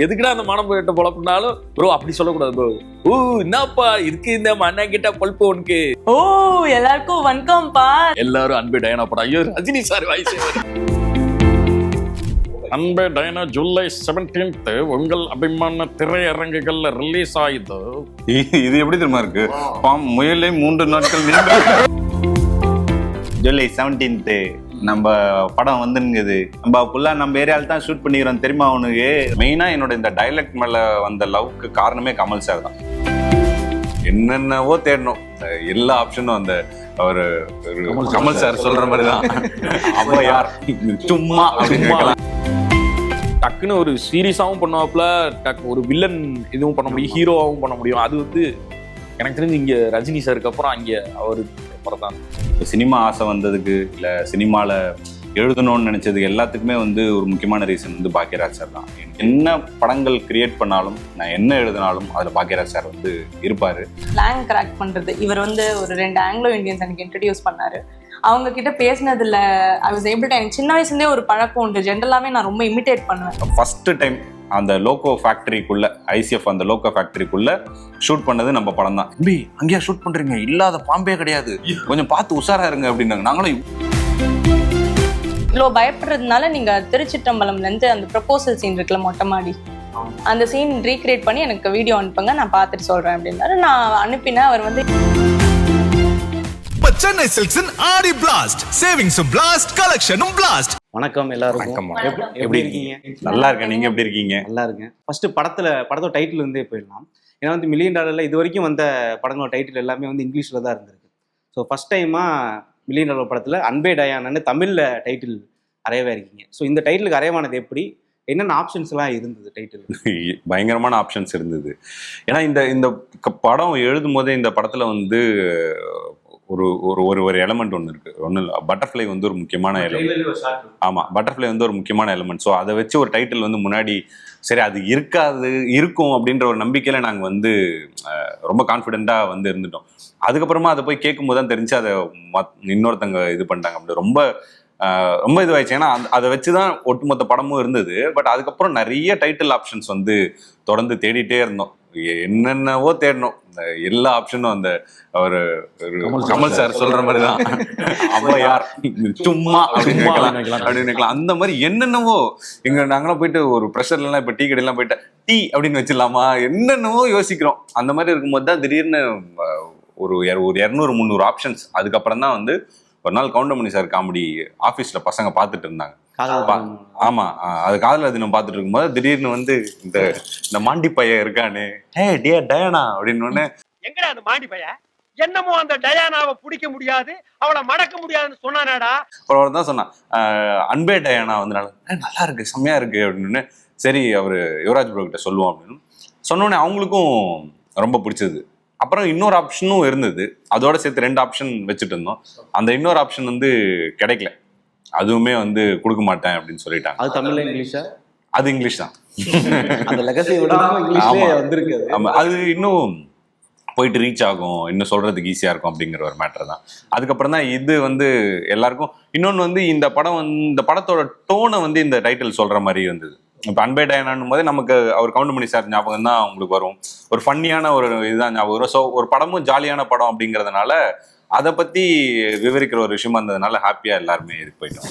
எதுக்குடா அந்த மானம் போயிட்ட பொழப்புனாலும் ப்ரோ அப்படி சொல்லக்கூடாது ப்ரோ. ஓ என்னப்பா இருக்கு இந்த மண்ணா கிட்ட பொழப்பு உனக்கு. ஓ எல்லாருக்கும் வணக்கம்ப்பா. எல்லாரும் அன்பே டயனா படம். ஐயோ ரஜினி சார் வாய்ஸ். அன்பே டயனா ஜூலை 17 உங்கள் அபிமான திரையரங்குகள்ல ரிலீஸ் ஆயுது. இது எப்படி தெரியுமா இருக்கு? முயலை 3 நாட்கள் ஜூலை 17 நம்ம படம் வந்துங்குது. நம்ம ஃபுல்லா நம்ம ஏரியால தான் ஷூட் பண்ணிக்கிறோம் தெரியுமா அவனுக்கு. மெயினா என்னோட இந்த டைலக்ட் மேல வந்த லவ்க்கு காரணமே கமல் சார் தான். என்னென்னவோ தேடணும், எல்லா ஆப்ஷனும் அந்த ஒரு கமல் சார் சொல்ற மாதிரி தான். அவ யார் சும்மா டக்குன்னு ஒரு சீரியஸாவும் பண்ணுவாப்புல, ஒரு வில்லன் இதுவும் பண்ண முடியும், ஹீரோவாகவும் பண்ண முடியும். அது வந்து எனக்கு தெரிஞ்சு இங்க ரஜினி சாருக்கு அப்புறம் அங்க அவரு அப்புறம் தான். சினிமா ஆசை வந்ததுக்கு இல்லை சினிமாவில் எழுதணும்னு நினச்சதுக்கு எல்லாத்துக்குமே வந்து ஒரு முக்கியமான ரீசன் வந்து பாக்யராஜ் சார் தான். என்ன படங்கள் கிரியேட் பண்ணாலும், நான் என்ன எழுதினாலும் அதில் பாக்யராஜ் சார் வந்து இருப்பார். ஸ்லாங் கிராக் பண்ணுறது. இவர் வந்து ஒரு 2 ஆங்கிலோ இந்தியன்ஸ் எனக்கு இன்ட்ரடியூஸ் பண்ணார். அவங்க கிட்ட பேசினதில் ஐ வாஸ் ஏபிள் டு, எனக்கு சின்ன வயசுலேருந்தே ஒரு பழக்கம் உண்டு. ஜென்ரலாகவே நான் ரொம்ப இமிட்டேட் பண்ணுவேன். ஃபஸ்ட்டு டைம் அந்த லோகோ ஃபேக்டரிக்குள்ள, ஐசிஎஃப் அந்த லோகோ ஃபேக்டரிக்குள்ள ஷூட் பண்ணது நம்ம படம் தான். தம்பி அங்கேயா ஷூட் பண்றீங்க? இல்லாத பாம்பே கிடையாது, கொஞ்சம் பார்த்து உஷாரா இருங்க அப்படின்னாங்க. நாங்களும் இவ்வளோ பயப்படுறதுனால நீங்கள் திருச்சிற்றம்பலம்லேருந்து அந்த ப்ரப்போசல் சீன் இருக்குல்ல, மொட்டை மாடி, அந்த சீன் ரீக்ரியேட் பண்ணி எனக்கு வீடியோ அனுப்புங்க, நான் பார்த்துட்டு சொல்கிறேன் அப்படின்னாரு. நான் அனுப்பினேன். அவர் வந்து சென்னை சில்க்ஸின் ஆடி பிளாஸ்ட், சேவிங்ஸும் பிளாஸ்ட், கலெக்ஷனும் பிளாஸ்ட். வணக்கம் எல்லாருக்கும். எப்படி இருக்கீங்க? நல்லா இருக்கேன். நீங்க எப்படி இருக்கீங்க? நல்லா இருக்கேன். ஃபர்ஸ்ட் படத்தோட டைட்டில் இருந்தே போயிடலாம். ஏன்னா வந்து $1 மில்லியன் இது வரைக்கும் வந்த படங்களோட டைட்டில் எல்லாமே வந்து இங்கிலீஷ்ல தான் இருந்திருக்கு. ஸோ ஃபர்ஸ்ட் டைமா $1 மில்லியன் படத்துல அன்பே டயானான்னு தமிழ்ல டைட்டில் அறையவே இருக்கீங்க. ஸோ இந்த டைட்டிலுக்கு அறையவானது எப்படி, என்னென்ன ஆப்ஷன்ஸ் எல்லாம் இருந்தது டைட்டில்? பயங்கரமான ஆப்ஷன்ஸ் இருந்தது. ஏன்னா இந்த படம் எழுதும் போதே இந்த படத்துல வந்து ஒரு ஒரு ஒரு எலமெண்ட் ஒன்று இருக்கு. ஒன்றும் இல்லை, பட்டர்ஃப்ளை வந்து ஒரு முக்கியமான எலமெண்ட். ஆமாம், பட்டர்ஃப்ளை வந்து ஒரு முக்கியமான எலமெண்ட். ஸோ அதை வச்சு ஒரு டைட்டில் வந்து முன்னாடி சரி அது இருக்கும் அப்படின்ற ஒரு நம்பிக்கையில நாங்கள் வந்து ரொம்ப கான்ஃபிடென்ட்டாக வந்து இருந்துட்டோம். அதுக்கப்புறமா அதை போய் கேட்கும் போது தான் தெரிஞ்சு அதை இன்னொருத்தங்க இது பண்ணிட்டாங்க. அப்படி ரொம்ப இதுவாயிடுச்சு. ஏன்னா அதை வச்சு தான் ஒட்டுமொத்த படமும் இருந்தது. பட் அதுக்கப்புறம் நிறைய டைட்டில் ஆப்ஷன்ஸ் வந்து தொடர்ந்து தேடிட்டே இருந்தோம். என்னென்னவோ தேடணும், எல்லா ஆப்ஷனும் அந்த ஒரு கமல் சார் சொல்ற மாதிரி தான். அவ யார் சும்மா அப்படின்னு அந்த மாதிரி என்னென்னவோ நாங்களாம் போயிட்டு ஒரு ப்ரெஷர்லாம் இப்ப டீ கடையெல்லாம் போயிட்டு டீ அப்படின்னு வச்சிடலாமா என்னென்னவோ யோசிக்கிறோம். அந்த மாதிரி இருக்கும்போது தான் திடீர்னு ஒரு 200-300 ஆப்ஷன்ஸ். அதுக்கப்புறம் தான் வந்து ஒரு நாள் கவுண்டமணி சார் காமெடி ஆஃபீஸ்ல பசங்க பார்த்துட்டு இருந்தாங்க. ஆமா, அது காதலர் தினம் பார்த்துட்டு இருக்கும்போது திடீர்னு வந்து இந்த மாண்டி பையன் இருக்கானே, ஹே டியர் டயானா அப்படின்னு. எங்கடா அந்த மாண்டி பையன்? என்னமோ அந்த டயானாவை பிடிக்க முடியாது, அவளை மடக்க முடியாதுன்னு சொன்னானேடா. அப்புறம் தான் சொன்னான் அன்பே டயானா வந்து நல்லா இருக்கு, செம்மையா இருக்கு அப்படின்னு. சரி அவரு யுவராஜ் ப்ரோ கிட்ட சொல்லுவோம் அப்படின்னு சொன்னோடனே அவங்களுக்கும் ரொம்ப பிடிச்சது. அப்புறம் இன்னொரு ஆப்ஷனும் இருந்தது, அதோட சேர்த்து 2 ஆப்ஷன் வச்சுட்டு இருந்தோம். அந்த இன்னொரு ஆப்ஷன் வந்து கிடைக்கல, அதுவுமே வந்து கொடுக்க மாட்டேன் அப்படின்னு சொல்லிட்டாங்க. அது தமிழ்ல இங்கிலீஷா? அது இங்கிலீஷ் தான். அந்த லெகசி விடாம இங்கிலீஷ்லயே வந்திருக்கு. ஆமா, அது இன்னும் போயிட்டு ரீச் ஆகும், இன்னும் சொல்றதுக்கு ஈஸியா இருக்கும் அப்படிங்கிற ஒரு மேட்டர் தான். அதுக்கப்புறம் தான் இது வந்து எல்லாருக்கும். இன்னொன்று வந்து இந்த படத்தோட டோனை வந்து இந்த டைட்டில் சொல்ற மாதிரி இருந்தது. இப்போ அன்பே டயானான்னும் போதே நமக்கு அவர் கவுண்டமணி சார் ஞாபகம் தான் உங்களுக்கு வரும். ஒரு ஃபன்னியான ஒரு இதுதான் ஞாபகம் வரும். ஸோ ஒரு படமும் ஜாலியான படம் அப்படிங்கிறதுனால அதை பத்தி விவரிக்கிற ஒரு விஷயமா இருந்ததுனால ஹாப்பியா எல்லாருமே இதுக்கு போயிட்டோம்.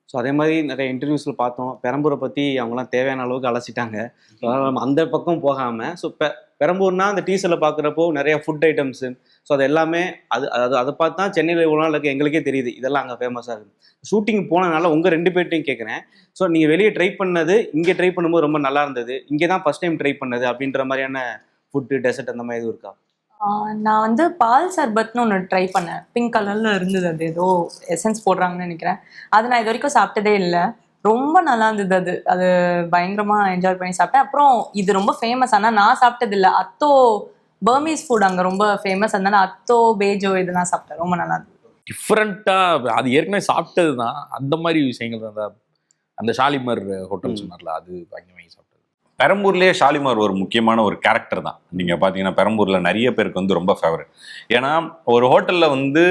ஸோ அதே மாதிரி நிறைய இன்டர்வியூஸ்ல பார்த்தோம், பெரம்பூரை பத்தி அவங்களாம் தேவையான அளவுக்கு அலசிட்டாங்க. அந்த பக்கம் போகாம ஸோ பெரம்பூர்னா அந்த டீசர்ல பார்க்குறப்போ நிறைய ஃபுட் ஐட்டம்ஸு, ஸோ அது எல்லாமே அதை பார்த்து தான் சென்னையில் இவ்வளோ நாள் எங்களுக்கே தெரியுது இதெல்லாம் அங்கே ஃபேமஸாக இருக்குது. ஷூட்டிங் போனதுனால உங்கள் 2 பேர்ட்டையும் கேட்குறேன். ஸோ நீங்கள் வெளியே ட்ரை பண்ணது, இங்கே ட்ரை பண்ணும்போது ரொம்ப நல்லா இருந்தது, இங்கே தான் ஃபர்ஸ்ட் டைம் ட்ரை பண்ணது அப்படின்ற மாதிரியான ஃபுட்டு டெசர்ட் அந்த மாதிரி எதுவும் இருக்கா? நான் வந்து பால் சர்பத்னு ஒன்று ட்ரை பண்ணேன். பிங்க் கலர்ல இருந்தது, அது ஏதோ எசன்ஸ் போடுறாங்கன்னு நினைக்கிறேன். அது நான் இது வரைக்கும் சாப்பிட்டதே இல்லை. ரொம்ப நல்லா இருந்தது. அது பயங்கரமா என்ஜாய் பண்ணி சாப்பிட்டேன். அப்புறம் இது ரொம்ப ஃபேமஸ், ஆனால் நான் சாப்பிட்டது இல்லை. அத்தோ பர்மீஸ் ஃபுட் அங்கே ரொம்ப ஃபேமஸ், அதனால அத்தோ பேஜோ இதெல்லாம் சாப்பிட்டேன். ரொம்ப நல்லா இருந்தது. டிஃப்ரெண்டா அது ஏற்கனவே சாப்பிட்டது தான். அந்த மாதிரி விஷயங்கள் தான் அந்த ஷாலிமர் ஹோட்டல் சொன்னார்ல, அது பயங்கரமாக சாப்பிட்டது. பெரம்பூர்லேயே ஷாலிமார் ஒரு முக்கியமான ஒரு கேரக்டர் தான். நீங்கள் பார்த்தீங்கன்னா பெரம்பூரில் நிறைய பேருக்கு வந்து ரொம்ப ஃபேவரட். ஏன்னா ஒரு ஹோட்டலில் வந்து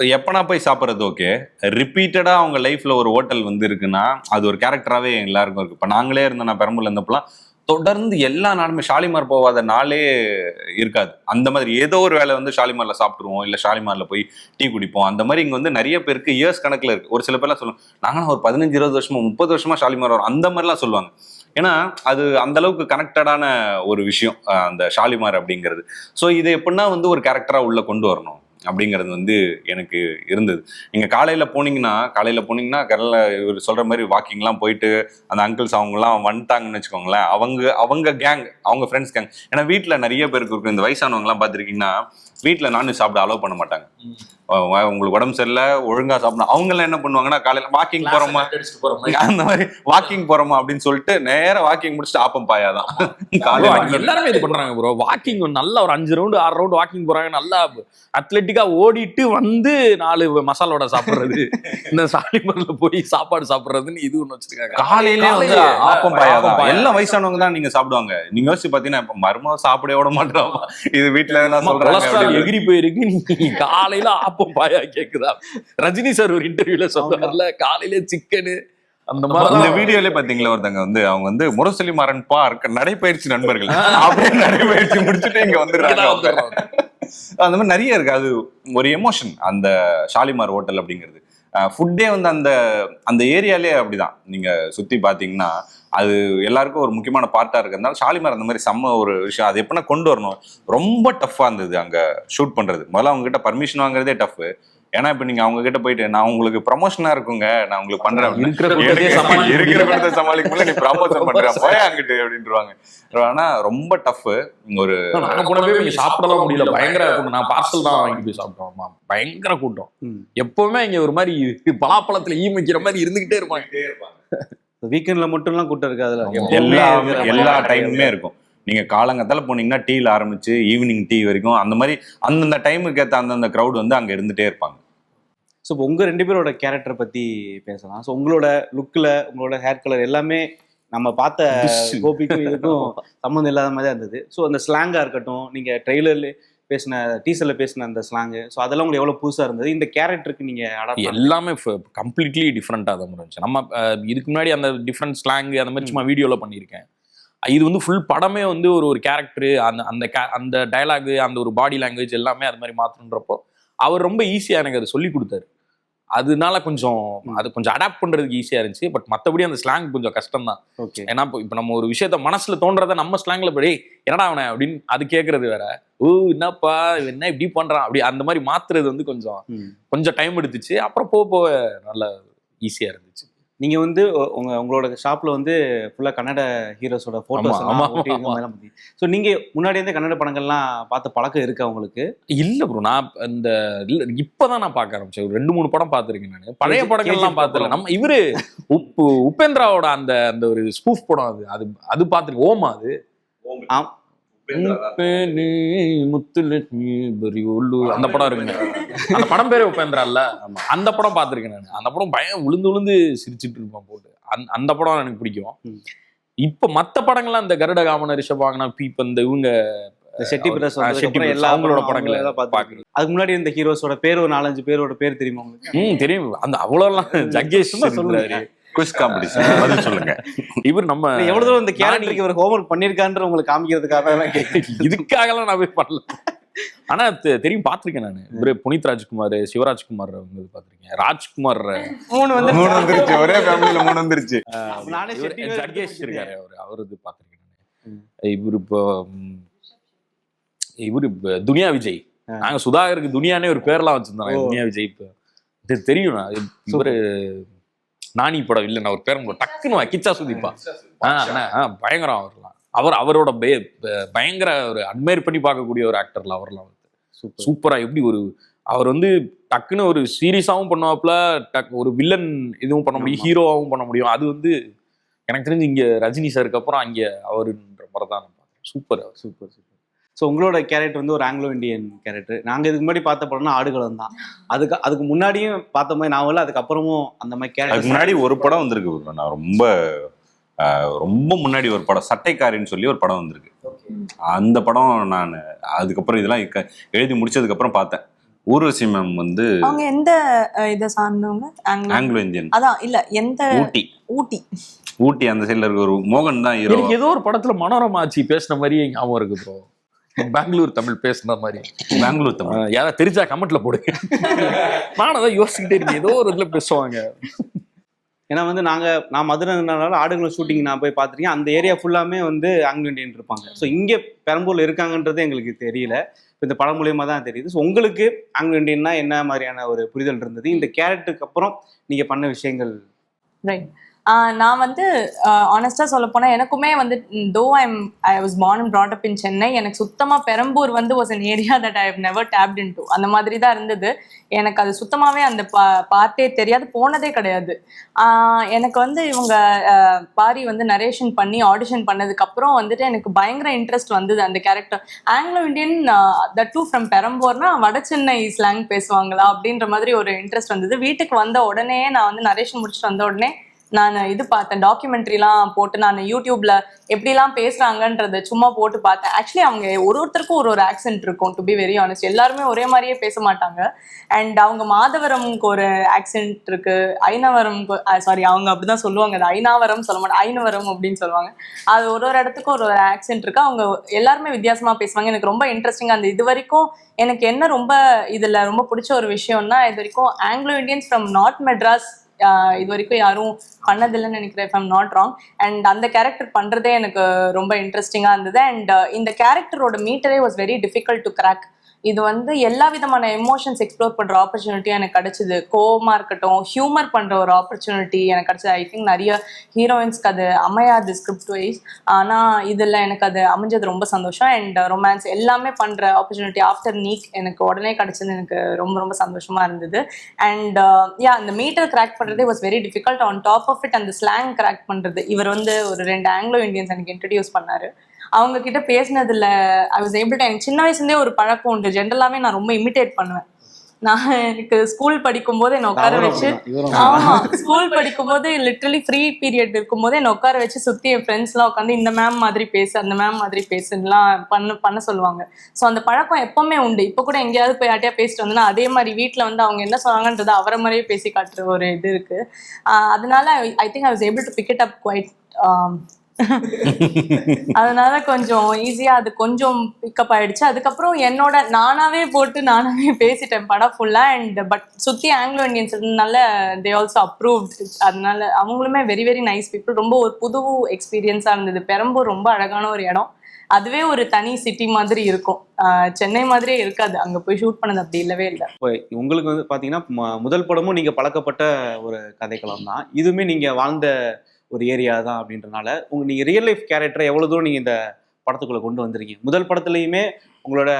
எப்பனா போய் சாப்பிட்றது ஓகே, ரிப்பீட்டடா அவங்க லைஃப்ல ஒரு ஹோட்டல் வந்து இருக்குன்னா அது ஒரு கேரக்டராகவே எல்லாருக்கும் இருக்கு. இப்போ நாங்களே இருந்தோம், நான் பெரம்பூர்ல இருந்தப்பெல்லாம் தொடர்ந்து எல்லா நாளுமே ஷாலிமார் போகாத நாளே இருக்காது. அந்த மாதிரி ஏதோ ஒரு வேலை வந்து ஷாலிமார்ல சாப்பிட்டுருவோம், இல்லை ஷாலிமார்ல போய் டீ குடிப்போம். அந்த மாதிரி இங்க வந்து நிறைய பேருக்கு இயர்ஸ் கணக்குல இருக்கு. ஒரு சில பேர்லாம் சொல்லுவாங்க, நாங்களும் ஒரு 15-20 வருஷமா 30 வருஷமா ஷாலிமார் வரும், அந்த மாதிரிலாம் சொல்லுவாங்க. ஏன்னா அது அந்த அளவுக்கு கனெக்டடான ஒரு விஷயம் அந்த ஷாலிமார் அப்படிங்கிறது. ஸோ இதை எப்படின்னா வந்து ஒரு கேரக்டரா உள்ள கொண்டு வரணும் அப்படிங்கிறது வந்து எனக்கு இருந்தது. நீங்க காலையில போனீங்கன்னா இவர் சொல்ற மாதிரி வாக்கிங்லாம் போயிட்டு அந்த அங்கிள்ஸ் அவங்கலாம் வந்துட்டாங்கன்னு வச்சுக்கோங்களேன், அவங்க கேங், அவங்க ஃப்ரெண்ட்ஸ் கேங். ஏன்னா வீட்டுல நிறைய பேருக்கு இருக்கும், இந்த வயசானவங்க எல்லாம் பார்த்துருக்கீங்கன்னா வீட்டுல நான்வெஜ் சாப்பிட அலோவ் பண்ண மாட்டாங்க. உங்களுக்கு உடம்பு சரியில்லை, ஒழுங்கா சாப்பிடணும். அவங்க எல்லாம் என்ன பண்ணுவாங்கன்னா, காலையில வாக்கிங் போறோமா, அந்த மாதிரி வாக்கிங் போறோமா அப்படின்னு சொல்லிட்டு நேரம் வாக்கிங் முடிச்சுட்டு ஆப்பம் பாயாதான் காலையில எல்லாருமே இது பண்றாங்க ப்ரோ. வாக்கிங் நல்லா ஒரு 5 ரவுண்டு 6 ரவுண்டு வாக்கிங் போறாங்க, நல்லா அத்லெட்டிக்கா ஓடிட்டு வந்து 4 மசாலா வடை சாப்பிடுறது, இந்த ஷாலிமார்ல போய் சாப்பாடு சாப்பிடுறதுன்னு இது ஒண்ணு வச்சிருக்காங்க. காலையிலே வந்து ஆப்பம் பாயாதான் எல்லாம் வயசானவங்க தான் நீங்க சாப்பிடுவாங்க. நீங்க யோசிச்சு பாத்தீங்கன்னா மருமக சாப்பிட விட மாட்டோம், இது வீட்டுல சொல்றாங்க எகிரி போயிருக்கு. நீ காலையில ஆப்பம் பாயா கேக்குதா? ரஜினி சார் ஒரு இன்டர்வியூல சொல்றாருல, காலையில சிக்கனு அந்த மாதிரி. இந்த வீடியோல பாத்தீங்களா, ஒருத்தங்க வந்து அவங்க வந்து முரசொலி மாறன் பார்க் நடைப்பயிற்சி நண்பர்கள் அப்படியே நடைப்பயிற்சி முடிச்சுட்டு இங்க வந்துடுறாங்க. அந்த மாதிரி நிறைய இருக்கு. அது ஒரு எமோஷன் அந்த ஷாலிமார் ஹோட்டல் அப்படிங்கிறது. ஃபுட்டே வந்து அந்த ஏரியாலே அப்படிதான். நீங்க சுத்தி பாத்தீங்கன்னா அது எல்லாருக்கும் ஒரு முக்கியமான பார்ட்டா இருக்கிறதுனால ஷாலிமார் அந்த மாதிரி செம்ம ஒரு விஷயம். அது எப்படின்னா கொண்டு வரணும், ரொம்ப டஃப்பா இருந்தது அங்க ஷூட் பண்றது. முதல்ல அவங்க கிட்ட பர்மிஷன் வாங்குறதே டஃப். ஏன்னா இப்ப நீங்க அவங்க கிட்ட போயிட்டு, நான் உங்களுக்கு ப்ரமோஷனா இருக்குங்க, நான் உங்களுக்கு பண்றேன், இருக்கிற படத்தை சமாளிக்க முடியல, நீ ப்ரமோஷன் பண்ற போய் அங்கிட்டு அப்படின்ட்டுருவாங்க. ஆனா ரொம்ப டஃப். ஒரு சாப்பிடலாம் முடியல, பயங்கர கூட்டம். நான் பார்சல் தான் வாங்கி போய் சாப்பிட்டோம், பயங்கர கூட்டம். எப்பவுமே இங்க ஒரு மாதிரி பலாப்பழத்துல ஈ வைக்கிற மாதிரி இருந்துகிட்டே இருப்பாங்க. வீக்கெண்ட்ல மட்டும் எல்லாம் கூட்டம் இருக்கு, அதுல எல்லா டைமுமே இருக்கும். நீங்க காலங்கத்தால போனீங்கன்னா டீல ஆரம்பிச்சு ஈவினிங் டீ வரைக்கும் அந்த மாதிரி அந்தந்த டைமுக்கு ஏற்ற அந்தந்த க்ரௌட் வந்து அங்க இருந்துட்டே இருப்பாங்க. ஸோ உங்க 2 பேரோட கேரக்டர் பத்தி பேசலாம். ஸோ உங்களோட லுக்ல, உங்களோட ஹேர் கலர் எல்லாமே நம்ம பார்த்த கோபிக்கும் இதுக்கும் சம்மந்தம் இல்லாத மாதிரி தான் இருந்தது. ஸோ அந்த ஸ்லாங்கா இருக்கட்டும், நீங்க ட்ரெய்லர்ல பேசின, டீசர்ல பேசின அந்த ஸ்லாங்கு, ஸோ அதெல்லாம் உங்களுக்கு எவ்வளவு புதுசா இருந்தது? இந்த கேரக்டருக்கு நீங்க எல்லாமே கம்ப்ளீட்லி டிஃப்ரெண்டா தான் இருந்துச்சு. நம்ம இதுக்கு முன்னாடி அந்த டிஃப்ரெண்ட் ஸ்லாங் அந்த மாதிரி சும்மா வீடியோல பண்ணியிருக்கேன். இது வந்து ஃபுல் படமே வந்து ஒரு கேரக்டரு, அந்த டயலாகு, அந்த ஒரு பாடி லாங்குவேஜ் எல்லாமே அது மாதிரி மாற்றணுன்றப்போ அவர் ரொம்ப ஈஸியாக எனக்கு அதை சொல்லி கொடுத்தாரு. அதனால கொஞ்சம் அடாப்ட் பண்றதுக்கு ஈஸியா இருந்துச்சு. பட் மற்றபடி அந்த ஸ்லாங் கொஞ்சம் கஷ்டம் தான். ஏன்னா இப்போ நம்ம ஒரு விஷயத்த மனசுல தோன்றதை நம்ம ஸ்லாங்ல படி என்னடா அவனை அப்படின்னு அது கேட்கறது வேற, என்னப்பா என்ன இப்படி பண்றான் அப்படி அந்த மாதிரி மாத்துறது வந்து கொஞ்சம் டைம் எடுத்துச்சு. அப்புறம் போக நல்லா ஈஸியா இருந்துச்சு. நீங்க வந்து உங்களோட ஷாப்ல வந்து ஃபுல்லா கன்னட ஹீரோஸோட போட்டோஸ் எல்லாம். ஸோ நீங்க முன்னாடி இருந்தே கன்னட படங்கள்லாம் பார்த்த பழக்கம் இருக்கா உங்களுக்கு? இல்ல ப்ரோ, நான் இப்பதான் நான் பார்க்க ஆரம்பிச்சேன். 2-3 படம் பார்த்துருக்கேன் நான். பழைய படங்கள்லாம் பார்த்தல. நம்ம இவரு உபேந்திராவோட அந்த ஒரு ஸ்பூஃப் படம் அது பார்த்துருக்கேன். ஓமா அது அந்த படம் இருக்குங்க. அந்த படம் பேரே உபேந்திரா இல்ல, அந்த படம் பார்த்திருக்கேன் நான். அந்த படம் பயம் விழுந்து சிரிச்சுட்டு இருப்பான் போட்டு. அந்த படம் எனக்கு பிடிக்கும். இப்ப மத்த படங்கள்லாம் இந்த கருட காமன ரிஷபாங்கனா இப்ப இந்த இவங்க செட்டி பிரதர்ஸ் எல்லா அவங்களோட படங்களை பாக்குறேன். அதுக்கு முன்னாடி இந்த ஹீரோஸோட பேர் ஒரு 4-5 பேரோட பேர் தெரியுமா உங்களுக்கு? தெரியும். அந்த அவ்வளோலாம் ஜக்கேஷ் சொல்லுறாரு. குவிஸ் காம்படிஷன் பதில் சொல்லுங்க. இவர் நம்ம எவ்வளவு தூரம் இந்த கேரக்டருக்கு இவர் ஹோம்வொர்க் பண்ணிருக்கான்ற உங்களுக்கு காமிக்கிறதுக்காக இதுக்காகலாம் நான் போய் பண்ணல. ஆனா தெரியும், பாத்திருக்கேன் நான். இவரு புனித் ராஜ்குமார், சிவராஜ்குமார் வந்து பாத்திருக்கேன். ராஜ்குமார் 3 வந்துருச்சு, ஒரே ஃபேமிலில 3 வந்துருச்சு. ஜக்கேஷ் இருக்காரு, அவரு இது பாத்திருக்கேன் நான். இவரு துனியா விஜய். நாங்க சுதாகருக்கு துனியானே ஒரு பேர்லாம் வச்சிருந்தோம். துனியா விஜய் இப்ப தெரியும். இவரு நானி படம் இல்ல, நான் ஒரு பேர் டக்குன்னு கிச்சா சுதீப்பா பயங்கரம். அவரோட பயங்கர ஒரு அட்மையர் பண்ணி பார்க்கக்கூடிய ஒரு ஆக்டர்ல அவர்லாம் வந்து சூப்பரா. எப்படி அவர் வந்து டக்குன்னு ஒரு சீரியஸாவும் பண்ணுவாப்புல, ஒரு வில்லன் இதுவும் பண்ண முடியும், ஹீரோவாவும் பண்ண முடியும். அது வந்து எனக்கு தெரிஞ்சு இங்க ரஜினி சாருக்கு அப்புறம் அங்க அவருன்ற மாதிரி தான் சூப்பர். ஸோ உங்களோட கேரக்டர் வந்து ஒரு ஆங்கிலோ இண்டியன் கேரக்டர். நாங்கள் இதுக்கு முன்னாடி பார்த்த படம்னா ஆடுகளம் தான். அதுக்கு முன்னாடியும் பார்த்த மாதிரி நான் இல்லை, அதுக்கப்புறமும் அந்த மாதிரி கேரக்டர். முன்னாடி ஒரு படம் வந்திருக்கு, நான் ரொம்ப முன்னாடி ஒரு படம் சட்டைக்காரின்னு சொல்லி ஒரு படம் வந்திருக்கு. அந்த படம் நான் அதுக்கப்புறம் இதெல்லாம் எழுதி முடிச்சதுக்கு அப்புறம் பார்த்தேன். ஊர்வசி மேம் வந்து அவங்க எந்த இதை சார்ந்தவங்க? Anglo Indian. அதான் இல்ல எந்த ஊட்டி ஊட்டி ஊட்டி அந்த சைடுல இருக்க ஒரு மோகன் தான் ஹீரோ. எனக்கு ஏதோ ஒரு படத்துல மனோரமா ஆச்சி பேசின மாதிரியே ஞாபகம் இருக்கு ப்ரோ. பெங்களூர் தமிழ் பேசுன மாதிரி. பெங்களூர் தமிழ் யாராவது தெரிஞ்சா கமெண்ட்ல போடுங்க. நானும் அதான் யோசிச்சுக்கிட்டே இருக்கேன், ஏதோ ஒரு இதுல பேசுவாங்க. ஏன்னா வந்து நான் மதுரைனால ஆடுகளம் ஷூட்டிங் நான் போய் பார்த்துருக்கேன். அந்த ஏரியா ஃபுல்லாமே வந்து ஆங்கிலோ இந்தியன் இருப்பாங்க. ஸோ இங்கே பெரம்பூர்ல இருக்காங்கன்றது எங்களுக்கு தெரியல. இப்போ இந்த படம் மூலியமா தான் தெரியுது. ஸோ உங்களுக்கு ஆங்கிலோ இந்தியன்னா என்ன மாதிரியான ஒரு புரிதல் இருந்தது? இந்த கேரக்டருக்கு அப்புறம் நீங்க பண்ண விஷயங்கள்? ரைட். நான் வந்து ஆனஸ்டா சொல்ல போனா எனக்குமே வந்து though I was born and brought up in Chennai, எனக்கு சுத்தமா பெரம்பூர் வந்து was an area that I have never tapped into. அந்த மாதிரி தான் இருந்தது. எனக்கு அது சுத்தமாவே அந்த பார்த்தே தெரியாது, போனதே கிடையாது. எனக்கு வந்து இவங்க பாரி வந்து நரேஷன் பண்ணி ஆடிஷன் பண்ணதுக்கு அப்புறம் வந்துட்டு எனக்கு பயங்கர இன்ட்ரெஸ்ட் வந்தது அந்த character. Anglo Indian that too from பெரம்பூர்னா வட சென்னை ஸ்லாங் பேசுவாங்களா அப்படின்ற மாதிரி ஒரு இன்ட்ரெஸ்ட் வந்தது. வீட்டுக்கு வந்த உடனே நான் வந்து நரேஷன் முடிச்சுட்டு வந்த உடனே நான் இது பார்த்தேன், டாக்குமெண்ட்ரிலாம் போட்டு நான் யூடியூப்ல எப்படிலாம் பேசுறாங்கன்றத சும்மா போட்டு பார்த்தேன். ஆக்சுவலி அவங்க ஒருத்தருக்கும் ஒரு ஆக்சென்ட் இருக்கும். டு பி வெரி ஆனஸ்ட், எல்லாருமே ஒரே மாதிரியே பேச மாட்டாங்க. அண்ட் அவங்க மாதவரம்க்கு ஒரு ஆக்சென்ட் இருக்கு, ஐநவரம்க்கு சாரி அவங்க அப்படிதான் சொல்லுவாங்க, அது ஐநாவரம் சொல்ல மாட்டாங்க, ஐநவரம் அப்படின்னு சொல்லுவாங்க. அது ஒரு இடத்துக்கும் ஒரு ஆக்சென்ட் இருக்கு. அவங்க எல்லாருமே வித்தியாசமா பேசுவாங்க. எனக்கு ரொம்ப இன்ட்ரெஸ்டிங்கா அந்த இது வரைக்கும் எனக்கு என்ன ரொம்ப இதுல ரொம்ப பிடிச்ச ஒரு விஷயம்னா, இது வரைக்கும் Anglo Indians from north Madras இது வரைக்கும் யாரும் பண்ணதில்லைன்னு நினைக்கிறேன், if I'm not wrong. And அந்த கேரக்டர் பண்றதே எனக்கு ரொம்ப இன்ட்ரெஸ்டிங்கா இருந்தது. அண்ட் இந்த கேரக்டரோட மீட்டரே was very difficult to crack. இது வந்து எல்லா விதமான எமோஷன்ஸ் எக்ஸ்ப்ளோர் பண்ற ஆப்பர்ச்சுனிட்டி எனக்கு கிடைச்சது. கோவமா இருக்கட்டும், ஹியூமர் பண்ற ஒரு ஆப்பர்ச்சுனிட்டி எனக்கு கிடைச்சது. ஐ திங்க் நிறைய ஹீரோயின்ஸ்க்கு அது அமையாது ஸ்கிரிப்ட் வைஸ், ஆனா இதுல எனக்கு அது அமைஞ்சது ரொம்ப சந்தோஷம். அண்ட் ரொமான்ஸ் எல்லாமே பண்ற ஆப்பர்ச்சுனிட்டி ஆஃப்டர் நீக் எனக்கு உடனே கிடைச்சது. எனக்கு ரொம்ப ரொம்ப சந்தோஷமா இருந்தது. அண்ட் இந்த மீட்டர் கிராக் பண்றதே was very difficult. On top of it அந்த ஸ்லாங் கிராக் பண்றது, இவர் வந்து ஒரு 2 ஆங்கிலோ இந்தியன்ஸ் எனக்கு இன்ட்ரடியூஸ் பண்ணாரு. அவங்க கிட்ட பேசினதுல ஐ வாஸ் ஏபிள் டு, எனக்கு சின்ன வயசுலேருந்தே ஒரு பழக்கம் உண்டு, ஜென்ரலாவே நான் ரொம்ப இமிட்டேட் பண்ணுவேன். நான் எனக்கு ஸ்கூல் படிக்கும் போது என்ன உட்கார வச்சு, ஆமா ஸ்கூல் படிக்கும் போது லிட்டரலி ஃப்ரீ பீரியட் இருக்கும் போது என்ன உட்கார வச்சு சுத்தி என் ஃப்ரெண்ட்ஸ் எல்லாம் உட்காந்து இந்த மேம் மாதிரி பேசு, அந்த மேம் மாதிரி பேசுலாம் பண்ண சொல்லுவாங்க. ஸோ அந்த பழக்கம் எப்பவுமே உண்டு. இப்போ கூட எங்கேயாவது போய் யார்ட்டையா பேசிட்டு வந்தோன்னா அதே மாதிரி வீட்டில் வந்து அவங்க என்ன சொன்னாங்கன்றது அவரை மாதிரியே பேசி காட்டுற ஒரு இது இருக்கு. அதனால I think I was able to pick it up quite. அதனால கொஞ்சம் ஈஸியா அது கொஞ்சம் பிக்கப் ஆயிடுச்சு. அதுக்கப்புறம் என்னோட நானாவே பேசிட்டேன் படம் ஃபுல்லா. அண்ட் பட் சுத்தி ஆங்கிலோ இந்தியன்ஸ் இருந்தனால தே ஆல்சோ அப்ரூவ்ட். அதனால அவங்களுமே வெரி வெரி நைஸ் பீப்புள். ரொம்ப ஒரு புது எக்ஸ்பீரியன்ஸா இருந்தது. பெரம்பூர் ரொம்ப அழகான ஒரு இடம். அதுவே ஒரு தனி சிட்டி மாதிரி இருக்கும், சென்னை மாதிரியே இருக்காது. அங்க போய் ஷூட் பண்ணது அப்படி இல்லவே இல்லை. உங்களுக்கு வந்து பாத்தீங்கன்னா முதல் படமும் நீங்க பழக்கப்பட்ட ஒரு கதைக்களம் தான், இதுவுமே நீங்க வாழ்ந்த ஒரு ஏரியா தான் அப்படின்றனால நீங்க ரியல் லைஃப் கேரக்டரை எவ்வளவு தூரம் நீங்க இந்த படத்துக்குள்ள கொண்டு வந்திருக்கீங்க? முதல் படத்துலயுமே உங்களோட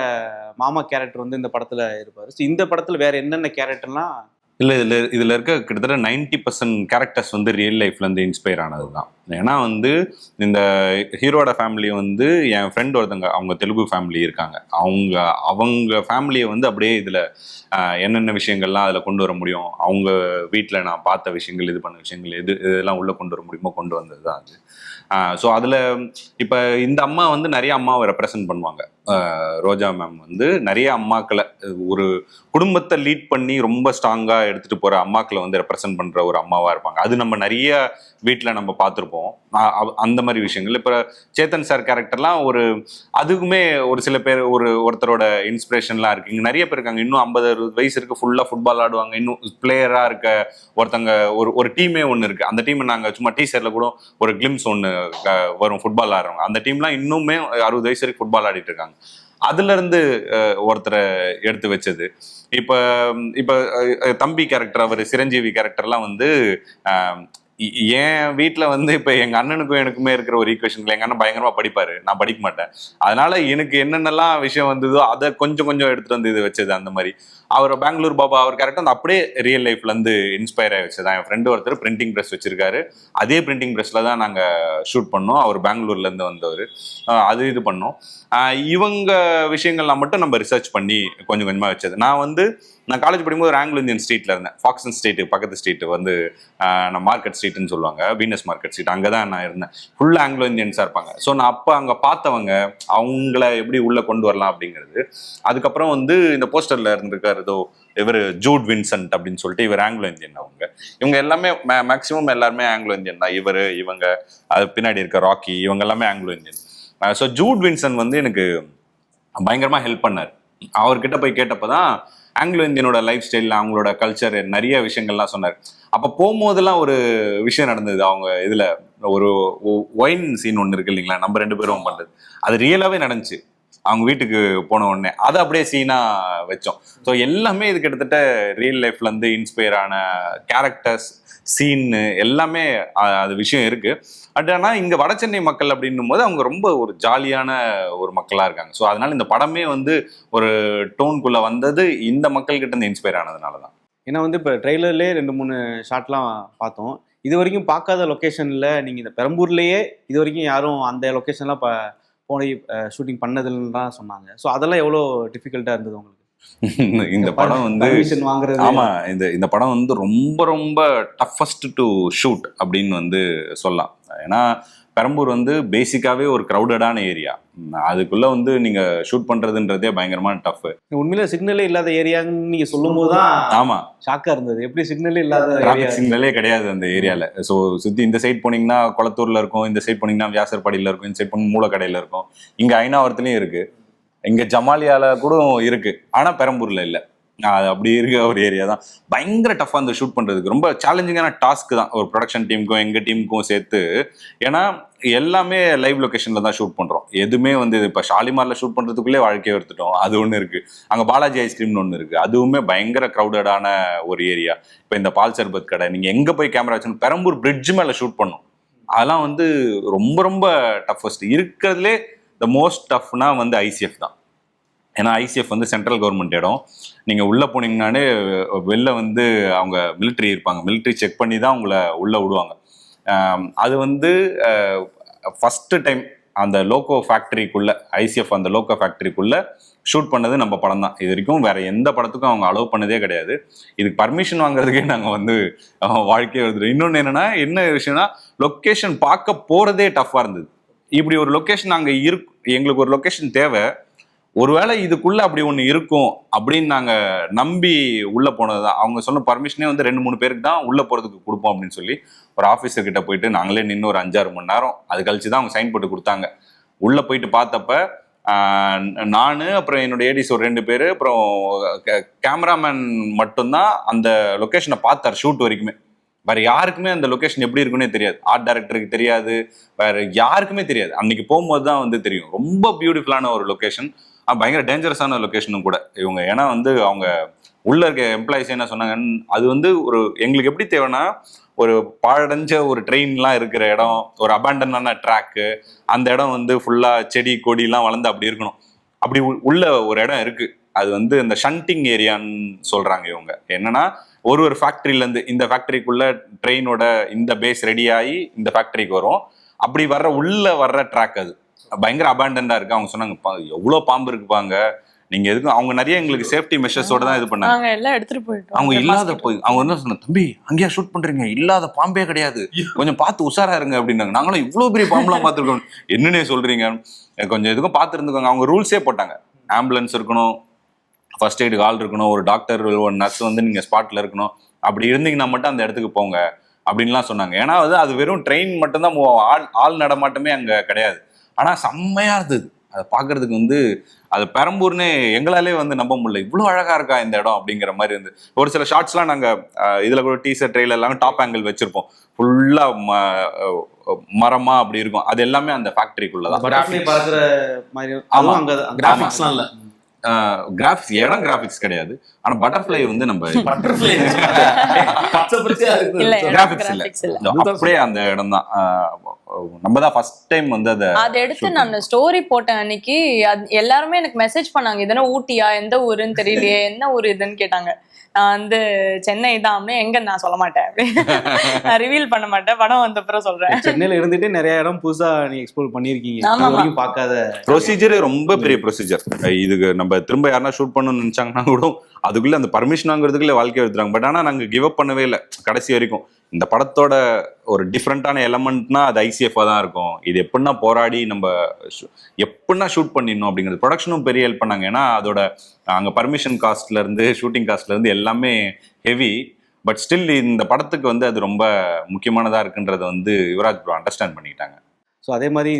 மாமா கேரக்டர் வந்து இந்த படத்துல இருப்பாரு. இந்த படத்துல வேற என்னென்ன கேரக்டர்லாம்? இல்லை, இதில் இருக்க கிட்டத்தட்ட 90% கேரக்டர்ஸ் வந்து ரியல் லைஃப்லேருந்து இன்ஸ்பயர் ஆனது தான். ஏன்னா வந்து இந்த ஹீரோட ஃபேமிலி வந்து என் ஃப்ரெண்ட் ஒருத்தங்க, அவங்க தெலுங்கு ஃபேமிலி இருக்காங்க. அவங்க ஃபேமிலியை வந்து அப்படியே இதில் என்னென்ன விஷயங்கள்லாம் அதில் கொண்டு வர முடியும், அவங்க வீட்டில் நான் பார்த்த விஷயங்கள், இது பண்ண விஷயங்கள் இதெல்லாம் உள்ளே கொண்டு வர முடியுமோ கொண்டு வந்தது தான் அது. ஸோ அதில் இப்போ இந்த அம்மா வந்து நிறைய அம்மாவை ரெப்ரசன்ட் பண்ணுவாங்க. ரோஜா மேம் வந்து நிறைய அம்மாக்களை, ஒரு குடும்பத்தை லீட் பண்ணி ரொம்ப ஸ்ட்ராங்காக எடுத்துகிட்டு போகிற அம்மாக்களை வந்து ரெப்ரசன்ட் பண்ணுற ஒரு அம்மாவாக இருப்பாங்க. அது நம்ம நிறைய வீட்டில் நம்ம பார்த்துருப்போம். அந்த மாதிரி விஷயங்கள். இப்போ சேத்தன் சார் கேரக்டர்லாம் அதுக்குமே ஒரு சில பேர் ஒருத்தரோட இன்ஸ்பிரேஷன்லாம் இருக்குது. இங்கே நிறைய பேர் இருக்காங்க, இன்னும் 50-60 வயசு இருக்குது, ஃபுல்லாக ஃபுட்பால் ஆடுவாங்க, இன்னும் பிளேயராக இருக்க ஒருத்தங்க, ஒரு டீமே ஒன்று இருக்குது. அந்த டீமை நாங்கள் சும்மா டீசர்ல கூட ஒரு கிளிம்ஸ் ஒன்று வரும், ஃபுட்பால் ஆடுறவங்க. அந்த டீம்லாம் இன்னுமே 60 வயசு வரைக்கும் ஃபுட்பால் ஆடிட்டு இருக்காங்க. அதுல இருந்து ஒருத்தரை எடுத்து வச்சது. இப்ப தம்பி கேரக்டர், அவர் சிரஞ்சீவி கேரக்டர்லாம் வந்து என் வீட்டுல வந்து இப்ப எங்க அண்ணனுக்கும் எனக்குமே இருக்கிற ஒரு ஈக்குவேஷன். எங்க அண்ணன் பயங்கரமா படிப்பாரு, நான் படிக்க மாட்டேன். அதனால எனக்கு என்னென்னலாம் விஷயம் வந்ததோ அதை கொஞ்சம் எடுத்துட்டு வந்து இது வச்சது. அந்த மாதிரி அவர் பெங்களூர் பாபா அவர் கேரக்டர் வந்து அப்படியே ரியல் லைஃப்ல இருந்து இன்ஸ்பயர் ஆகி வச்சதான். என் ஃப்ரெண்டு ஒருத்தர் பிரிண்டிங் ப்ரெஸ் வச்சிருக்காரு, அதே பிரிண்டிங் ப்ரெஸ்ல தான் நாங்க ஷூட் பண்ணோம். அவர் பெங்களூர்ல இருந்து வந்தவர், அது இது பண்ணோம். இவங்க விஷயங்கள்லாம் மட்டும் நம்ம ரிசர்ச் பண்ணி கொஞ்சம் கொஞ்சமா வச்சது. நான் வந்து நான் காலேஜ் படிக்கும்போது ஒரு ஆங்கிலோ இந்தியன் ஸ்ட்ரீட்ல இருந்தேன். ஃபாக்சன் ஸ்ட்ரீட் பக்கத்து ஸ்ட்ரீட் வந்து நான் மார்க்கெட் ஸ்ட்ரீட்னு சொல்லுவாங்க, வீனஸ் மார்க்கெட் ஸ்ட்ரீட், அங்கே தான் நான் இருந்தேன். ஃபுல்லாக ஆங்கிலோ இந்தியன்ஸாக இருப்பாங்க. ஸோ நான் அப்போ அங்கே பார்த்தவங்க அவங்கள எப்படி உள்ளே கொண்டு வரலாம் அப்படிங்கிறது. அதுக்கப்புறம் வந்து இந்த போஸ்டரில் இருந்திருக்காரு ஏதோ இவர் ஜூட் வின்சென்ட் அப்படின்னு சொல்லிட்டு, இவர் ஆங்கிலோ இந்தியன். இவங்க எல்லாமே மேக்ஸிமம் எல்லாருமே ஆங்கிலோ இந்தியன் தான். இவங்க அது பின்னாடி இருக்க ராக்கி, இவங்க எல்லாமே Anglo Indian. So Jude Vincent வந்து எனக்கு பயங்கரமாக ஹெல்ப் பண்ணார். அவர்கிட்ட போய் கேட்டப்பதான் ஆங்கிலோ இந்தியனோட லைஃப் ஸ்டைல், அவங்களோட கல்ச்சர், நிறைய விஷயங்கள்லாம் சொன்னார். அப்போ போகும்போதெல்லாம் ஒரு விஷயம் நடந்தது. அவங்க இதில் ஒரு ஒயின் சீன் ஒன்று இருக்கு இல்லைங்களா, நம்ம 2 பேரும் பண்ணுறது, அது ரியலாகவே நடந்துச்சு. அவங்க வீட்டுக்கு போன உடனே அதை அப்படியே சீனா வச்சோம். ஸோ எல்லாமே இது கிட்டத்தட்ட ரியல் லைஃப்ல இருந்து இன்ஸ்பயர் ஆன கேரக்டர்ஸ், சீன் எல்லாமே அது விஷயம் இருக்கு. பட் ஆனால் இங்க வட சென்னை மக்கள் அப்படின்னும் போது அவங்க ரொம்ப ஒரு ஜாலியான ஒரு மக்களா இருக்காங்க. ஸோ அதனால இந்த படமே வந்து ஒரு டோன்குள்ள வந்தது இந்த மக்கள் கிட்ட இருந்து இன்ஸ்பயர் ஆனதுனாலதான். ஏன்னா வந்து இப்போ ட்ரெய்லர்லேயே 2-3 ஷாட்லாம் பார்த்தோம். இது வரைக்கும் பார்க்காத லொக்கேஷனில் நீங்கள் இந்த பெரம்பூர்லேயே இது வரைக்கும் யாரும் அந்த லொக்கேஷன்லாம் போய் ஷூட்டிங் பண்ணதில்லைன்னு தான் சொன்னாங்க. ஸோ அதெல்லாம் எவ்வளோ டிஃபிகல்ட்டாக இருந்தது உங்களுக்கு? இந்த படம் வந்து வாங்குறது. ஆமா, இந்த படம் வந்து ரொம்ப ரொம்ப டஃபஸ்ட் டு ஷூட் அப்படின்னு வந்து சொல்லலாம். ஏன்னா பெரம்பூர் வந்து பேசிக்காவே ஒரு கிரௌடடான ஏரியா. அதுக்குள்ள வந்து நீங்க ஷூட் பண்றதுன்றதே பயங்கரமான டஃப். உண்மையில சிக்னலே இல்லாத ஏரியான்னு நீங்க சொல்லும் போதுதான் ஆமா ஷாக்கா இருந்தது. எப்படி சிக்னலே இல்லாத சிக்னலே கிடையாது அந்த ஏரியால. ஸோ சுத்தி இந்த சைட் போனீங்கன்னா கொளத்தூர்ல இருக்கும், இந்த சைட் போனீங்கன்னா வியாசர்பாடியில இருக்கும், இந்த சைட் போன மூலக்கடையில இருக்கும், இங்க ஐநாவரத்துலயும் இருக்கு, இங்க ஜமாலியால கூட இருக்கு, ஆனா பெரம்பூர்ல இல்லை. அது அப்படி இருக்க ஒரு ஏரியா தான். பயங்கர டஃபா அந்த ஷூட் பண்றதுக்கு ரொம்ப சேலஞ்சிங்கான டாஸ்க் தான் ஒரு ப்ரொடக்ஷன் டீமுக்கும் எங்க டீமுக்கும் சேர்த்து. ஏன்னா எல்லாமே லைவ் லொகேஷன்ல தான் ஷூட் பண்றோம். எதுவுமே வந்து இப்ப ஷாலிமார்ல ஷூட் பண்றதுக்குள்ளே வாழ்க்கையை எடுத்துட்டோம். அது ஒண்ணு இருக்கு. அங்க பாலாஜி ஐஸ்கிரீம்னு ஒண்ணு இருக்கு, அதுவுமே பயங்கர கிரௌடடான ஒரு ஏரியா. இப்ப இந்த பால் சர்பத் கடை, நீங்க எங்க போய் கேமரா வச்சு பெரம்பூர் பிரிட்ஜ் மேல ஷூட் பண்ணோம். அதெல்லாம் வந்து ரொம்ப ரொம்ப டஃபஸ்ட். இருக்கிறதுலே த மோஸ்ட் டஃப்னா வந்து ஐசிஎஃப் தான். ஏன்னா ஐசிஎஃப் வந்து சென்ட்ரல் கவர்மெண்ட் இடம். நீங்கள் உள்ளே போனீங்கன்னாலே வெளில வந்து அவங்க மிலிட்ரி இருப்பாங்க, மிலிட்ரி செக் பண்ணி தான் உங்களை உள்ளே விடுவாங்க. அது வந்து ஃபஸ்ட்டு டைம் அந்த லோகோ ஃபேக்ட்ரிக்குள்ளே, ஐசிஎஃப் அந்த லோகோ ஃபேக்ட்ரிக்குள்ளே ஷூட் பண்ணது நம்ம படம் தான். இது வரைக்கும் வேற எந்த படத்துக்கும் அவங்க அலோவ் பண்ணதே கிடையாது. இதுக்கு பர்மிஷன் வாங்குறதுக்கே நாங்கள் வந்து வாழ்க்கையை எழுதுறோம். இன்னொன்று என்னன்னா, என்ன விஷயம்னா, லொக்கேஷன் பார்க்க போகிறதே டஃப்பாக இருந்தது. இப்படி ஒரு லொக்கேஷன் அங்கே எங்களுக்கு ஒரு லொக்கேஷன் தேவை, ஒருவேளை இதுக்குள்ள அப்படி ஒண்ணு இருக்கும் அப்படின்னு நாங்க நம்பி உள்ள போனதுதான். அவங்க சொன்ன பர்மிஷனே வந்து 2-3 பேருக்கு தான் உள்ள போறதுக்கு கொடுப்போம் அப்படின்னு சொல்லி ஒரு ஆபீசர் கிட்ட போயிட்டு நாங்களே நின்று ஒரு 5-6 மணி நேரம் அது கழிச்சு தான் அவங்க சைன் போட்டு கொடுத்தாங்க. உள்ள போயிட்டு பார்த்தப்ப நானு, அப்புறம் என்னோட ஏடிஸ் ஒரு 2 பேரு, அப்புறம் கேமராமேன் மட்டும்தான் அந்த லொக்கேஷனை பார்த்தார் ஷூட் வரைக்குமே. வேற யாருக்குமே அந்த லொக்கேஷன் எப்படி இருக்குன்னே தெரியாது. ஆர்ட் டைரக்டருக்கு தெரியாது, வேற யாருக்குமே தெரியாது. அன்னைக்கு போகும்போது தான் வந்து தெரியும். ரொம்ப பியூட்டிஃபுல்லான ஒரு லொக்கேஷன், பயங்கர டேஞ்சரஸான லொக்கேஷனும் கூட இவங்க. ஏன்னா வந்து அவங்க உள்ள இருக்க எம்ப்ளாயிஸ் என்ன சொன்னாங்க, அது வந்து ஒரு எங்களுக்கு எப்படி தேவைன்னா, ஒரு பாழடைஞ்ச ஒரு ட்ரெயின்லாம் இருக்கிற இடம், ஒரு அபேண்டனான ட்ராக்கு, அந்த இடம் வந்து ஃபுல்லா செடி கொடிலாம் வளர்ந்து அப்படி இருக்கணும். அப்படி உள்ள ஒரு இடம் இருக்கு. அது வந்து இந்த ஷண்டிங் ஏரியான்னு சொல்றாங்க இவங்க. என்னன்னா, ஒரு ஃபேக்டரியிலேருந்து இந்த ஃபேக்டரிக்குள்ள ட்ரெயினோட இந்த பேஸ் ரெடி ஆகி இந்த ஃபேக்டரிக்கு வரும். அப்படி உள்ள வர்ற ட்ராக் அது பயங்கர அபேண்டன்டா இருக்கு. அவங்க சொன்னாங்க எவ்வளவு பாம்பு இருக்குப்பாங்க, நீங்க எதுக்கும் அவங்க நிறைய எங்களுக்கு சேஃப்டி மெஷர்ஸோட தான் இது பண்ணாங்க. எல்லாம் எடுத்துட்டு போயிட்டோம். அவங்க இல்லாத போய் அவங்க என்ன சொன்னாங்க, தம்பி அங்கேயா ஷூட் பண்றீங்க, இல்லாத பாம்பே கிடையாது, கொஞ்சம் பார்த்து உஷாரா இருங்க அப்படின்னாங்க. நாங்களும் இவ்வளவு பெரிய பாம்புலாம் பார்த்துருக்கோம், என்னன்னே சொல்றீங்க, கொஞ்சம் எதுக்கும் பார்த்து இருந்துக்கோங்க. அவங்க ரூல்ஸே போட்டாங்க, ஆம்புலன்ஸ் இருக்கணும், ஃபர்ஸ்ட் எய்டுக்கு ஆள் இருக்கணும், ஒரு டாக்டர் ஒரு நர்ஸ் வந்து நீங்க ஸ்பாட்ல இருக்கணும், அப்படி இருந்தீங்கன்னா மட்டும் அந்த இடத்துக்கு போங்க அப்படின்லாம் சொன்னாங்க. ஏன்னா அது வெறும் ட்ரெயின் மட்டும்தான் ஆள் நடமாட்டமே அங்க கிடையாது. ஆனா செம்மையா இருந்தது அதை பாக்குறதுக்கு. வந்து அது பெரம்பூர்னே எங்களாலே வந்து நம்ப முடியல, இவ்வளவு அழகா இருக்கா இந்த இடம் அப்படிங்கிற மாதிரி இருந்து. ஒரு சில ஷார்ட்ஸ்லாம் நாங்க இதுல கூட டீசர் ட்ரெயிலர் எல்லாமே டாப் ஆங்கிள் வச்சிருப்போம், ஃபுல்லா மரமா அப்படி இருக்கும். அது எல்லாமே அந்த ஃபேக்டரிக்குள்ளதான். கிராஃபிக்ஸ்லாம் இல்ல, கிராஃபிக்ஸ் இடம் கிராஃபிக்ஸ் கிடையாது. ஆனா பட்டர்ஃப்ளை வந்து நம்ம கிராஃபிக்ஸ் இல்ல, அப்படியே அந்த இடம் தான். நம்ம தான் ஃபர்ஸ்ட் டைம் வந்து அதை எடுத்து நான் ஸ்டோரி போட்டேன் அன்னைக்கு. எல்லாருமே எனக்கு மெசேஜ் பண்ணாங்க, இதெல்லாம் ஊட்டியா, எந்த ஊருன்னு தெரியலையே, என்ன ஊர் இதுன்னு கேட்டாங்க. நான் வந்து சென்னை தான் அப்படின்னு எங்க நான் சொல்ல மாட்டேன் நான் ரிவீல் பண்ண மாட்டேன், படம் வந்த அப்புறம் சொல்றேன். சென்னையில இருந்துட்டு நிறைய இடம் புதுசா நீ எக்ஸ்ப்ளோர் பண்ணிருக்கீங்க, ஆமா, இது வரைக்கும் பார்க்காத ப்ரொசீஜர் ரொம்ப பெரிய ப்ரொசீஜர். இதுக்கு நம்ம திரும்ப யாருன்னா ஷூட் பண்ணணும்னு நினைச்சாங்கன்னா கூட அதுக்குள்ள அந்த பர்மிஷன் வாங்குறதுக்குள்ள வாழ்க்கை எடுத்துறாங்க. பட் ஆனா நாங்க கிவ் அப் பண்ணவே இல்லை கடைசி வரைக்கும். இந்த படத்தோட ஒரு டிஃப்ரெண்டான எலமெண்ட்னா அது ஐசிஎஃபாக தான் இருக்கும். இது எப்படின்னா போராடி நம்ம எப்படின்னா ஷூட் பண்ணிடணும் அப்படிங்கிறது ப்ரொடக்ஷனும் பெரிய ஹெல்ப் பண்ணாங்க. ஏன்னா அதோட அங்கே பர்மிஷன் காஸ்ட்ல இருந்து ஷூட்டிங் காஸ்ட்ல இருந்து எல்லாமே ஹெவி. பட் ஸ்டில் இந்த படத்துக்கு வந்து அது ரொம்ப முக்கியமானதா இருக்குன்றத வந்து யுவராஜ் ப்ரோ அண்டர்ஸ்டாண்ட் பண்ணிக்கிட்டாங்க. ஸோ அதே மாதிரி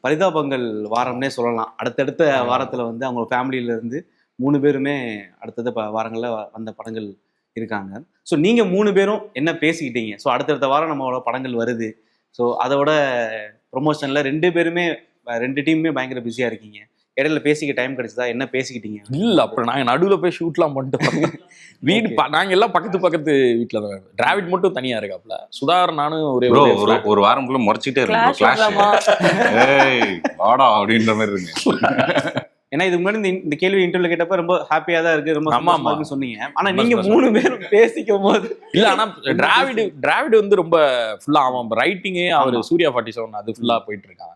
பரிதாபங்கள் வாரம்னே சொல்லலாம். அடுத்தடுத்த வாரத்தில் வந்து அவங்க ஃபேமிலியில இருந்து 3 பேருமே அடுத்தடுத்த வாரங்களில் வந்த படங்கள் இருக்காங்க. ஸோ நீங்கள் 3 பேரும் என்ன பேசிக்கிட்டீங்க? ஸோ அடுத்தடுத்த வாரம் நம்மளோட படங்கள் வருது. ஸோ அதோட ப்ரொமோஷனில் 2 பேருமே 2 டீமுமே பயங்கர பிஸியாக இருக்கீங்க. இடையில பேசிக்க டைம் கிடைச்சதா? என்ன பேசிக்கிட்டீங்க? இல்ல அப்புறம் நாங்க நடுவுல போய் ஷூட்லாம் பண்ணிட்டோம். வீடு நாங்க எல்லாம் பக்கத்து வீட்டுல தான். டிராவிட் மட்டும் தனியா இருக்காப்ல. சுதாகர் நானும் ஒரு வாரம் ஃபுல்லா முறைச்சிட்டே இருக்கோம். வாடா அப்படின்ற மாதிரி இருக்கு. ஏன்னா இதுக்கு முன்னாடி இந்த கேள்வி இன்டர்வியூல கேட்டப்ப ரொம்ப ஹாப்பியா தான் இருக்கு, ரொம்ப சந்தோஷமா இருக்குன்னு சொன்னீங்க. ஆனா நீங்க 3 பேரும் பேசிக்கும் போது இல்ல, ஆனா டிராவிட் வந்து ரொம்ப ஃபுல்லா அவன் ரைட்டிங்கே அவர் சூர்யா 47 அது ஃபுல்லா போயிட்டு இருக்கான்.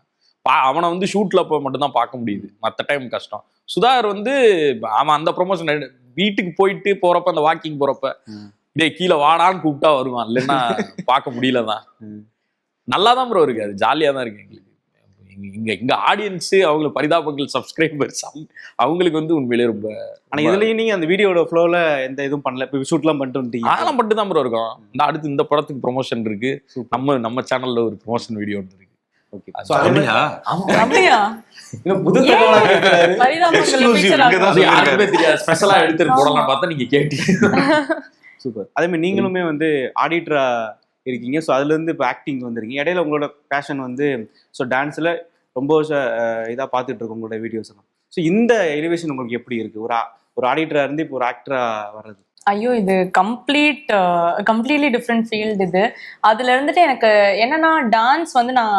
அவனை வந்து ஷூட்ல போய் மட்டும் தான் பார்க்க முடியுது, மற்ற டைம் கஷ்டம். சுதாகர் வந்து அவன் அந்த ப்ரொமோஷன் வீட்டுக்கு போயிட்டு போறப்ப அந்த வாக்கிங் போறப்ப இதே கீழே வாடான்னு கூப்பிட்டா வருவான், இல்லைன்னா பார்க்க முடியலதான். நல்லாதான் ப்ரோ இருக்கு, அது ஜாலியா தான் இருக்கு எங்களுக்கு. இங்க ஆடியன்ஸ் அவங்களுக்கு பரிதாபங்கள் சப்ஸ்கிரைபர்ஸ் அவங்களுக்கு வந்து உண்மையிலே ரொம்ப. ஆனா இதுலயும் நீங்க அந்த வீடியோட ஃப்ளோல எந்த இதுவும் பண்ணல, இப்போ ஷூட்லாம் பண்ணிட்டு வந்துட்டீங்க. அதெல்லாம் மட்டும் தான் ப்ரோ இருக்கும். இந்த அடுத்து இந்த படத்துக்கு ப்ரொமோஷன் இருக்கு, நம்ம சேனல்ல ஒரு ப்ரொமோஷன் வீடியோ இருக்கு. ஓகே, சோ அப்படியா புது ஸ்பெஷலா எடுத்து போடலாம் பார்த்தா நீங்க கேட்டீங்க. சூப்பர். அதே மாதிரி நீங்களுமே வந்து ஆடிட்டரா இருக்கீங்க. ஸோ அதுல இருந்து இப்போ ஆக்டிங் வந்துருக்கீங்க. இடையில உங்களோட பேஷன் வந்து ஸோ டான்ஸ்ல ரொம்ப இதாக பார்த்துட்டு இருக்கோம் உங்களோட வீடியோஸ் எல்லாம். ஸோ இந்த எலிவேஷன் உங்களுக்கு எப்படி இருக்கு? ஒரு ஆடிட்டரா இருந்து இப்போ ஒரு ஆக்டரா வர்றது? ஐயோ, இது கம்ப்ளீட்லி டிஃப்ரெண்ட் ஃபீல்டு இது. அதுல இருந்துட்டு எனக்கு என்னன்னா, டான்ஸ் வந்து நான்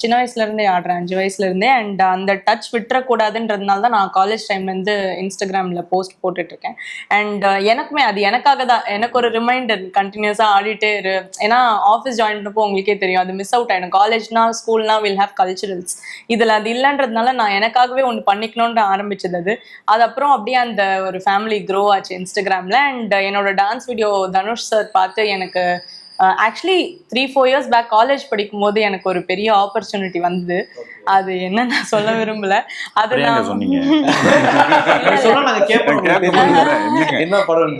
சின்ன வயசுல இருந்தே ஆடுறேன், 5 வயசுல இருந்தே. அண்ட் அந்த டச் விட்டுறக்கூடாதுன்றதுனால தான் நான் காலேஜ் டைம்ல இருந்து இன்ஸ்டாகிராம்ல போஸ்ட் போட்டுட்டு இருக்கேன். அண்ட் எனக்குமே அது எனக்காக தான், எனக்கு ஒரு ரிமைண்டர் கண்டினியூஸா ஆடிட்டே இரு. ஏன்னா ஆஃபீஸ் ஜாயின் பண்ணப்போ உங்களுக்கே தெரியும், அது மிஸ் அவுட் ஆயிடும். காலேஜ்னா ஸ்கூல்னா வில் ஹேவ் கல்ச்சுரல்ஸ், இதுல அது இல்லைன்றதுனால நான் எனக்காகவே ஒன்று பண்ணிக்கணும்னு ஆரம்பிச்சது. அது அப்புறம் அப்படியே அந்த ஒரு ஃபேமிலி க்ரோ ஆச்சு இன்ஸ்டாகிராம்ல. அண்ட் என்னோட டான்ஸ் வீடியோ தனுஷ் சார் பார்த்து எனக்கு ஆக்சுவலி 3-4 இயர்ஸ் பேக் காலேஜ் படிக்கும் போது எனக்கு ஒரு பெரிய ஆப்பர்ச்சுனிட்டி வந்தது. அது என்ன நான் சொல்ல விரும்பல. அது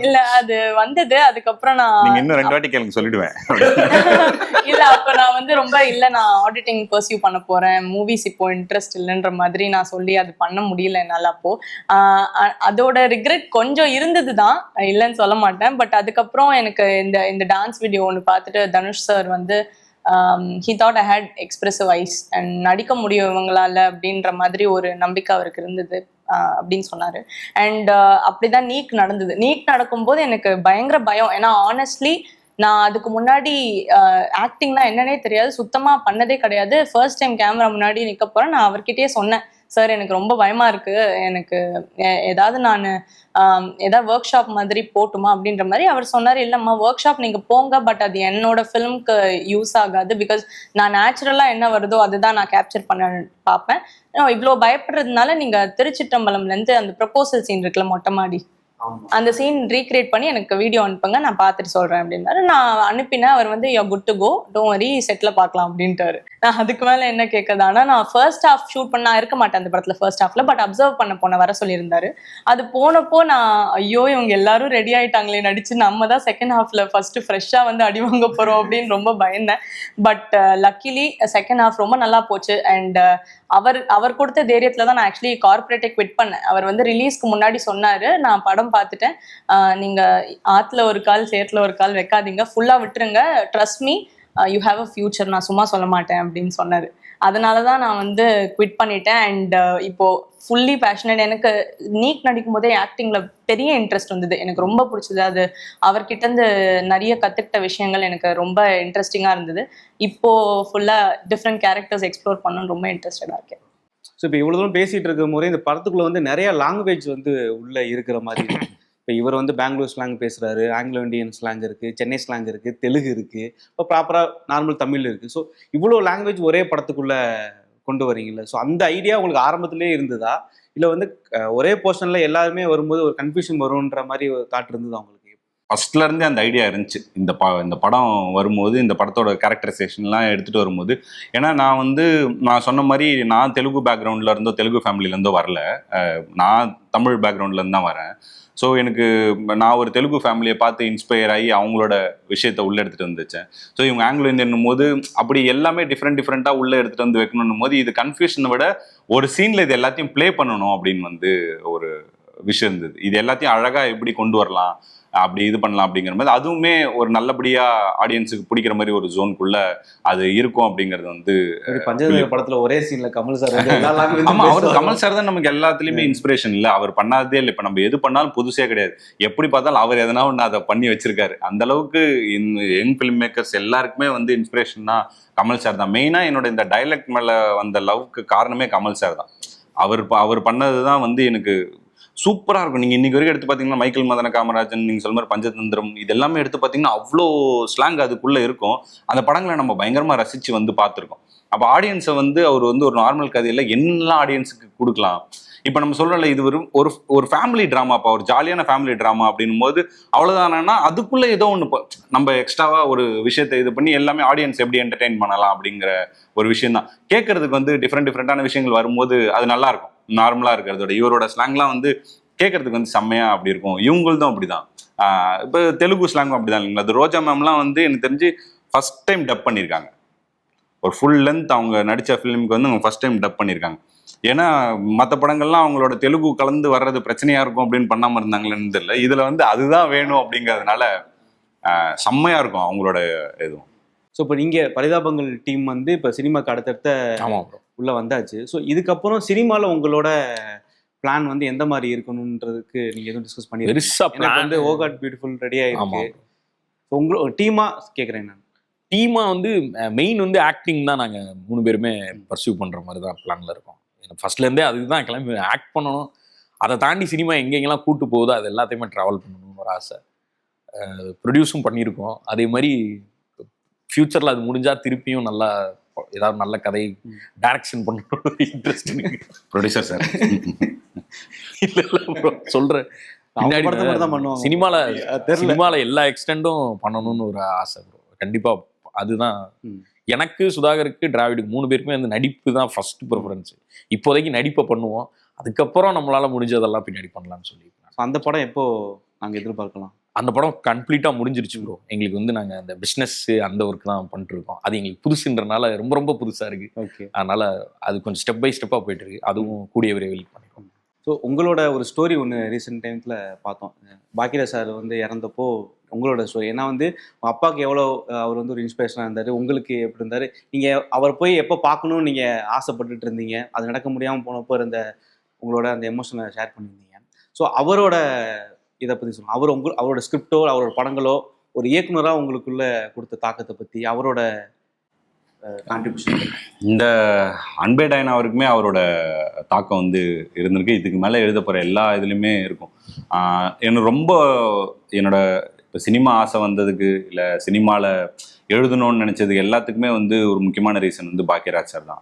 இல்ல, அது வந்தது. அதுக்கப்புறம் நான் இன்னும் 2 வாட்டி கேளுங்க சொல்லிடுவேன். இல்ல, அப்ப நான் வந்து ரொம்ப இல்ல, நான் ஆடிட்டிங் பர்சியூ பண்ண போறேன், மூவிஸ் இப்போ இன்ட்ரெஸ்ட் இல்லைன்ற மாதிரி நான் சொல்லி அது பண்ண முடியல என்னால. அப்போ அதோட ரிக்ரெட் கொஞ்சம் இருந்ததுதான், இல்லைன்னு சொல்ல மாட்டேன். பட் அதுக்கப்புறம் எனக்கு இந்த டான்ஸ் வீடியோ ஒன்று பார்த்துட்டு தனுஷ் சார் வந்து he thought I had expressive eyes and நடிக்க முடியும் இவங்களால அப்படின்ற மாதிரி ஒரு நம்பிக்கை அவருக்கு இருந்தது அப்படின்னு சொன்னாரு. அண்ட் அப்படிதான் நீக் நடந்தது. நீக் நடக்கும்போது எனக்கு பயங்கர பயம். ஏன்னா ஆனஸ்ட்லி நான் அதுக்கு முன்னாடி ஆக்டிங்னா என்னன்னே தெரியாது, சுத்தமா பண்ணதே கிடையாது. ஃபர்ஸ்ட் டைம் கேமரா முன்னாடி நிக்க போறேன். நான் அவர்கிட்டயே சொன்னேன், சார் எனக்கு ரொம்ப பயமா இருக்கு, எனக்கு ஏதாவது நான் ஏதாவது ஒர்க் ஷாப் மாதிரி போட்டுமா அப்படின்ற மாதிரி. அவர் சொன்னார், இல்லைம்மா ஒர்க் ஷாப் நீங்கள் போங்க, பட் அது என்னோட ஃபிலிம்க்கு யூஸ் ஆகாது. பிகாஸ் நான் நேச்சுரலாக என்ன வருதோ அதுதான் நான் கேப்சர் பண்ண பார்ப்பேன். இவ்வளோ பயப்படுறதுனால நீங்கள் திருச்சிற்றம்பலம்லேருந்து அந்த ப்ரப்போசல் சீன் இருக்குல்ல, மொட்டை மாடி, அந்த சீன் ரீக்ரியேட் பண்ணி எனக்கு வீடியோ அனுப்புங்க, நான் பார்த்துட்டு சொல்றேன் அப்படின்னாரு. நான் அனுப்பினேன். அவர் வந்து you good to go, don't worry, settle பார்க்கலாம் அப்படின்ட்டாரு. நான் அதுக்கு மேலே என்ன கேட்குது, ஆனால் நான் ஃபர்ஸ்ட் ஹாஃப் ஷூட் பண்ண இருக்க மாட்டேன் அந்த படத்தில் ஃபர்ஸ்ட் ஹாஃப்ல, பட் அப்சர்வ் பண்ண வர சொல்லியிருந்தாரு. அது போனப்போ நான் ஐயோ இவங்க எல்லாரும் ரெடி ஆயிட்டாங்களே நடிச்சு, நம்ம தான் செகண்ட் ஹாஃப்ல ஃபர்ஸ்ட் ஃப்ரெஷ்ஷாக வந்து அடி வாங்க போறோம் அப்படின்னு ரொம்ப பயந்தேன். பட் லக்கிலி செகண்ட் ஹாஃப் ரொம்ப நல்லா போச்சு. அண்ட் அவர் கொடுத்த தைரியத்துல தான் நான் ஆக்சுவலி கார்பரேட்டை குவிட் பண்ணேன். அவர் வந்து ரிலீஸ்க்கு முன்னாடி சொன்னாரு, நான் படம் பார்த்துட்டேன், நீங்க ஆத்துல ஒரு கால் சேத்துல ஒரு கால் வைக்காதீங்க, ஃபுல்லா விட்டுருங்க, trust me, you have a future, நான் சும்மா சொல்ல மாட்டேன் அப்படின்னு சொன்னாரு. அதனாலதான் நான் வந்து குவிட் பண்ணிட்டேன். அண்ட் இப்போ ஃபுல்லி பேஷனட். எனக்கு நீக் நடிக்கும் போதே ஆக்டிங்ல பெரிய இன்ட்ரெஸ்ட் வந்தது, எனக்கு ரொம்ப பிடிச்சது. அது அவர்கிட்ட இருந்து நிறைய கத்துக்கிட்ட விஷயங்கள் எனக்கு ரொம்ப இன்ட்ரெஸ்டிங்கா இருந்தது. இப்போ ஃபுல்லா டிஃப்ரெண்ட் கேரக்டர்ஸ் எக்ஸ்ப்ளோர் பண்ணணும்னு ரொம்ப இன்ட்ரெஸ்டடா இருக்கேன். ஸோ இப்போ இவ்வளோ தூரம் பேசிட்டு இருக்கும் போதே இந்த படத்துக்குள்ள வந்து நிறைய லாங்குவேஜ் வந்து உள்ள இருக்கிற மாதிரி. இப்போ இவர் வந்து பெங்களூர் ஸ்லாங் பேசுகிறாரு, ஆங்கிலோ இண்டியன் ஸ்லாங் இருக்குது, சென்னை ஸ்லாங் இருக்குது, தெலுங்கு இருக்குது, இப்போ ப்ராப்பராக நார்மல் தமிழ் இருக்குது. ஸோ இவ்வளோ லாங்குவேஜ் ஒரே படத்துக்குள்ளே கொண்டு வரீங்கல்ல, ஸோ அந்த ஐடியா உங்களுக்கு ஆரம்பத்திலே இருந்ததா, இல்லை வந்து ஒரே போர்ஷனில் எல்லாருமே வரும்போது ஒரு கன்ஃபியூஷன் வரும்ன்ற மாதிரி ஒரு தாட் இருந்ததா உங்களுக்கு? ஃபர்ஸ்ட்ல இருந்தே அந்த ஐடியா இருந்துச்சு. இந்த படம் வரும்போது, இந்த படத்தோட கேரக்டரைசேஷன்லாம் எடுத்துட்டு வரும்போது, ஏன்னா நான் சொன்ன மாதிரி நான் தெலுங்கு பேக்ரவுண்ட்ல இருந்தோ தெலுங்கு ஃபேமிலியில இருந்தோ வரல. நான் தமிழ் பேக்ரவுண்ட்ல இருந்து தான் வரேன். ஸோ நான் ஒரு தெலுங்கு ஃபேமிலியை பார்த்து இன்ஸ்பயர் ஆகி அவங்களோட விஷயத்தை உள்ள எடுத்துட்டு வந்துச்சேன். ஸோ இவங்க ஆங்கிலோ இந்தியன் போது அப்படி எல்லாமே டிஃப்ரெண்ட்டாக உள்ள எடுத்துட்டு வந்து வைக்கணும் போது, இது கன்ஃபியூஷனை விட ஒரு சீன்ல இது எல்லாத்தையும் ப்ளே பண்ணணும் அப்படின்னு ஒரு விஷயம் இருந்தது. இது எல்லாத்தையும் அழகா எப்படி கொண்டு வரலாம், அப்படி இது பண்ணலாம் அப்படிங்கிற மாதிரி, அதுவுமே ஒரு நல்லபடியா ஆடியன்ஸுக்கு பிடிக்கிற மாதிரி ஒரு ஜோனுக்குள்ள அது இருக்கும் அப்படிங்கிறது பஞ்சதந்திர படத்துல ஒரே சீன்ல கமல் சார் ஆமா, அவர் கமல் சார் தான் நமக்கு எல்லாத்துலயுமே இன்ஸ்பிரேஷன். இல்ல அவர் பண்ணாதே இல்லை. இப்ப நம்ம எது பண்ணாலும் புதுசே கிடையாது. எப்படி பார்த்தாலும் அவர் எதனா ஒண்ணு அதை பண்ணி வச்சிருக்காரு. அந்த அளவுக்கு யங் ஃபிலிம் மேக்கர்ஸ் எல்லாருக்குமே இன்ஸ்பிரேஷன்னா கமல் சார் தான். மெயினா என்னோட இந்த டைலக்ட் மேல வந்த லவ்க்கு காரணமே கமல் சார் தான். அவர் பண்ணதுதான் எனக்கு சூப்பரா இருக்கும். நீங்க இன்னைக்கு வரைக்கும் எடுத்து பாத்தீங்கன்னா மைக்கேல் மதன காமராஜன், நீங்க சொல்ற மாதிரி பஞ்சதந்திரம், இது எல்லாமே எடுத்து பாத்தீங்கன்னா அவ்வளோ ஸ்லாங் அதுக்குள்ள இருக்கும். அந்த படங்களை நம்ம பயங்கரமா ரசிச்சு பார்த்துருக்கோம். அப்ப ஆடியன்ஸை அவர் ஒரு நார்மல் கதையில என்னெல்லாம் ஆடியன்ஸுக்கு கொடுக்கலாம். இப்ப நம்ம சொல்றோம்ல, இது ஒரு ஃபேமிலி ட்ராமாப்பா, ஒரு ஜாலியான ஃபேமிலி ட்ராமா அப்படின்னும் போது அவ்வளவுதானா, அதுக்குள்ள ஏதோ ஒண்ணு நம்ம எக்ஸ்ட்ராவா ஒரு விஷயத்தை இது பண்ணி எல்லாமே ஆடியன்ஸ் எப்படி என்டர்டெயின் பண்ணலாம் அப்படிங்கிற ஒரு விஷயம் தான். கேட்கறதுக்கு டிஃப்ரெண்டான விஷயங்கள் வரும்போது அது நல்லா இருக்கும். நார்மலா இருக்கிறதோட இவரோட ஸ்லாங்லாம் கேட்கறதுக்கு செம்மையா அப்படி இருக்கும். இவங்களும் அப்படிதான். இப்போ தெலுங்கு ஸ்லாங்கும் அப்படிதான் இல்லைங்களா? அது ரோஜா மேம்லாம் எனக்கு தெரிஞ்சு ஃபர்ஸ்ட் டைம் டப் பண்ணியிருக்காங்க. ஒரு ஃபுல் லென்த் அவங்க நடிச்ச ஃபிலிமுக்கு அவங்க ஃபர்ஸ்ட் டைம் டப் பண்ணியிருக்காங்க. ஏன்னா மற்ற படங்கள்லாம் அவங்களோட தெலுங்கு கலந்து வர்றது பிரச்சனையா இருக்கும் அப்படின்னு பண்ணாம இருந்தாங்களேன்னு தெரியல. இதுல அதுதான் வேணும் அப்படிங்கிறதுனால செம்மையா இருக்கும் அவங்களோட இதுவும். ஸோ இப்போ நீங்க பரிதாபங்கள் டீம் இப்போ சினிமாக்கு அடுத்தடுத்த உள்ள வந்தாச்சு. ஸோ இதுக்கப்புறம் சினிமாவில் உங்களோட பிளான் எந்த மாதிரி இருக்கணும்ன்றதுக்கு நீங்க எதுவும் டிஸ்கஸ் பண்ணி ஓ காட் பியூட்டிஃபுல் ரெடி ஆயிருக்கு. உங்களோட டீமா கேட்குறேன் நான். டீமா மெயின் ஆக்டிங் தான். நாங்கள் 3 பேருமே பர்சியூ பண்ற மாதிரி தான் பிளான்ல இருக்கோம். ஃபர்ஸ்ட்ல இருந்தே அதுதான் கிளம்பி ஆக்ட் பண்ணணும். அதை தாண்டி சினிமா எங்கெங்கெல்லாம் கூட்டு போகுதோ அது எல்லாத்தையுமே ட்ராவல் பண்ணணும்னு ஒரு ஆசை. ப்ரொடியூஸும் பண்ணியிருக்கோம். அதே மாதிரி ஃபியூச்சர்ல அது முடிஞ்சா திருப்பியும் நல்லா ஏதாவது நல்ல கதை டைரக்ஷன் பண்ணணும் இன்ட்ரெஸ்ட் இருக்கு. ப்ரொடியூசர் சார் இல்ல சொல்றேன். சினிமால எல்லா எக்ஸ்டெண்டும் பண்ணணும்னு ஒரு ஆசை ப்ரோ. கண்டிப்பா அதுதான். எனக்கு, சுதாகருக்கு, டிராவிடுக்கு 3 பேருக்குமே நடிப்பு தான் ஃபர்ஸ்ட் ப்ரிஃபரன்ஸ். இப்போதைக்கு நடிப்பை பண்ணுவோம், அதுக்கப்புறம் நம்மளால முடிஞ்சதெல்லாம் பின்னாடி பண்ணலாம்னு சொல்லி. அந்த படம் எப்போ நாங்க எதிர்பார்க்கலாம்? அந்த படம் கம்ப்ளீட்டா முடிஞ்சிருச்சு ப்ரோ. எங்களுக்கு நாங்க அந்த பிஸ்னஸ் அந்த ஒர்க் தான் பண்ணிட்டு இருக்கோம். அது எங்களுக்கு புதுசுன்றனால ரொம்ப ரொம்ப புதுசா இருக்கு. அதனால அது கொஞ்சம் ஸ்டெப் பை ஸ்டெப்பா போயிட்டு இருக்கு. அதுவும் கூடிய விரைவில் பண்ணிடுவோம். ஸோ உங்களோட ஒரு ஸ்டோரி ஒன்று ரீசெண்ட் டைம்ஸில் பார்த்தோம். பாக்கியராஜ் சார் இறந்தப்போ உங்களோட ஸ்டோரி, ஏன்னா அப்பாவுக்கு எவ்வளோ அவர் ஒரு இன்ஸ்பிரேஷனாக இருந்தார், உங்களுக்கு எப்படி இருந்தார், நீங்கள் அவர் போய் எப்போ பார்க்கணும்னு நீங்கள் ஆசைப்பட்டுட்டு இருந்தீங்க, அது நடக்க முடியாமல் போனப்போ உங்களோட அந்த எமோஷனை ஷேர் பண்ணியிருந்தீங்க. ஸோ அவரோட இதை பற்றி சொல்லுங்கள். அவரோட ஸ்கிரிப்டோ அவரோட படங்களோ ஒரு இயக்குனராக உங்களுக்குள்ள கொடுத்த தாக்கத்தை பற்றி, அவரோட கான்ட்ரிபியூஷன். இந்த அன்பே டயனா அவருக்குமே அவரோட தாக்கம் இருந்திருக்கு. இதுக்கு மேலே எழுத போகிற எல்லா இதுலையுமே இருக்கும். எனக்கு ரொம்ப என்னோட இப்போ சினிமா ஆசை வந்ததுக்கு, இல்லை சினிமாவில் எழுதணும்னு நினச்சதுக்கு எல்லாத்துக்குமே ஒரு முக்கியமான ரீசன் பாக்கியராஜ் சார் தான்.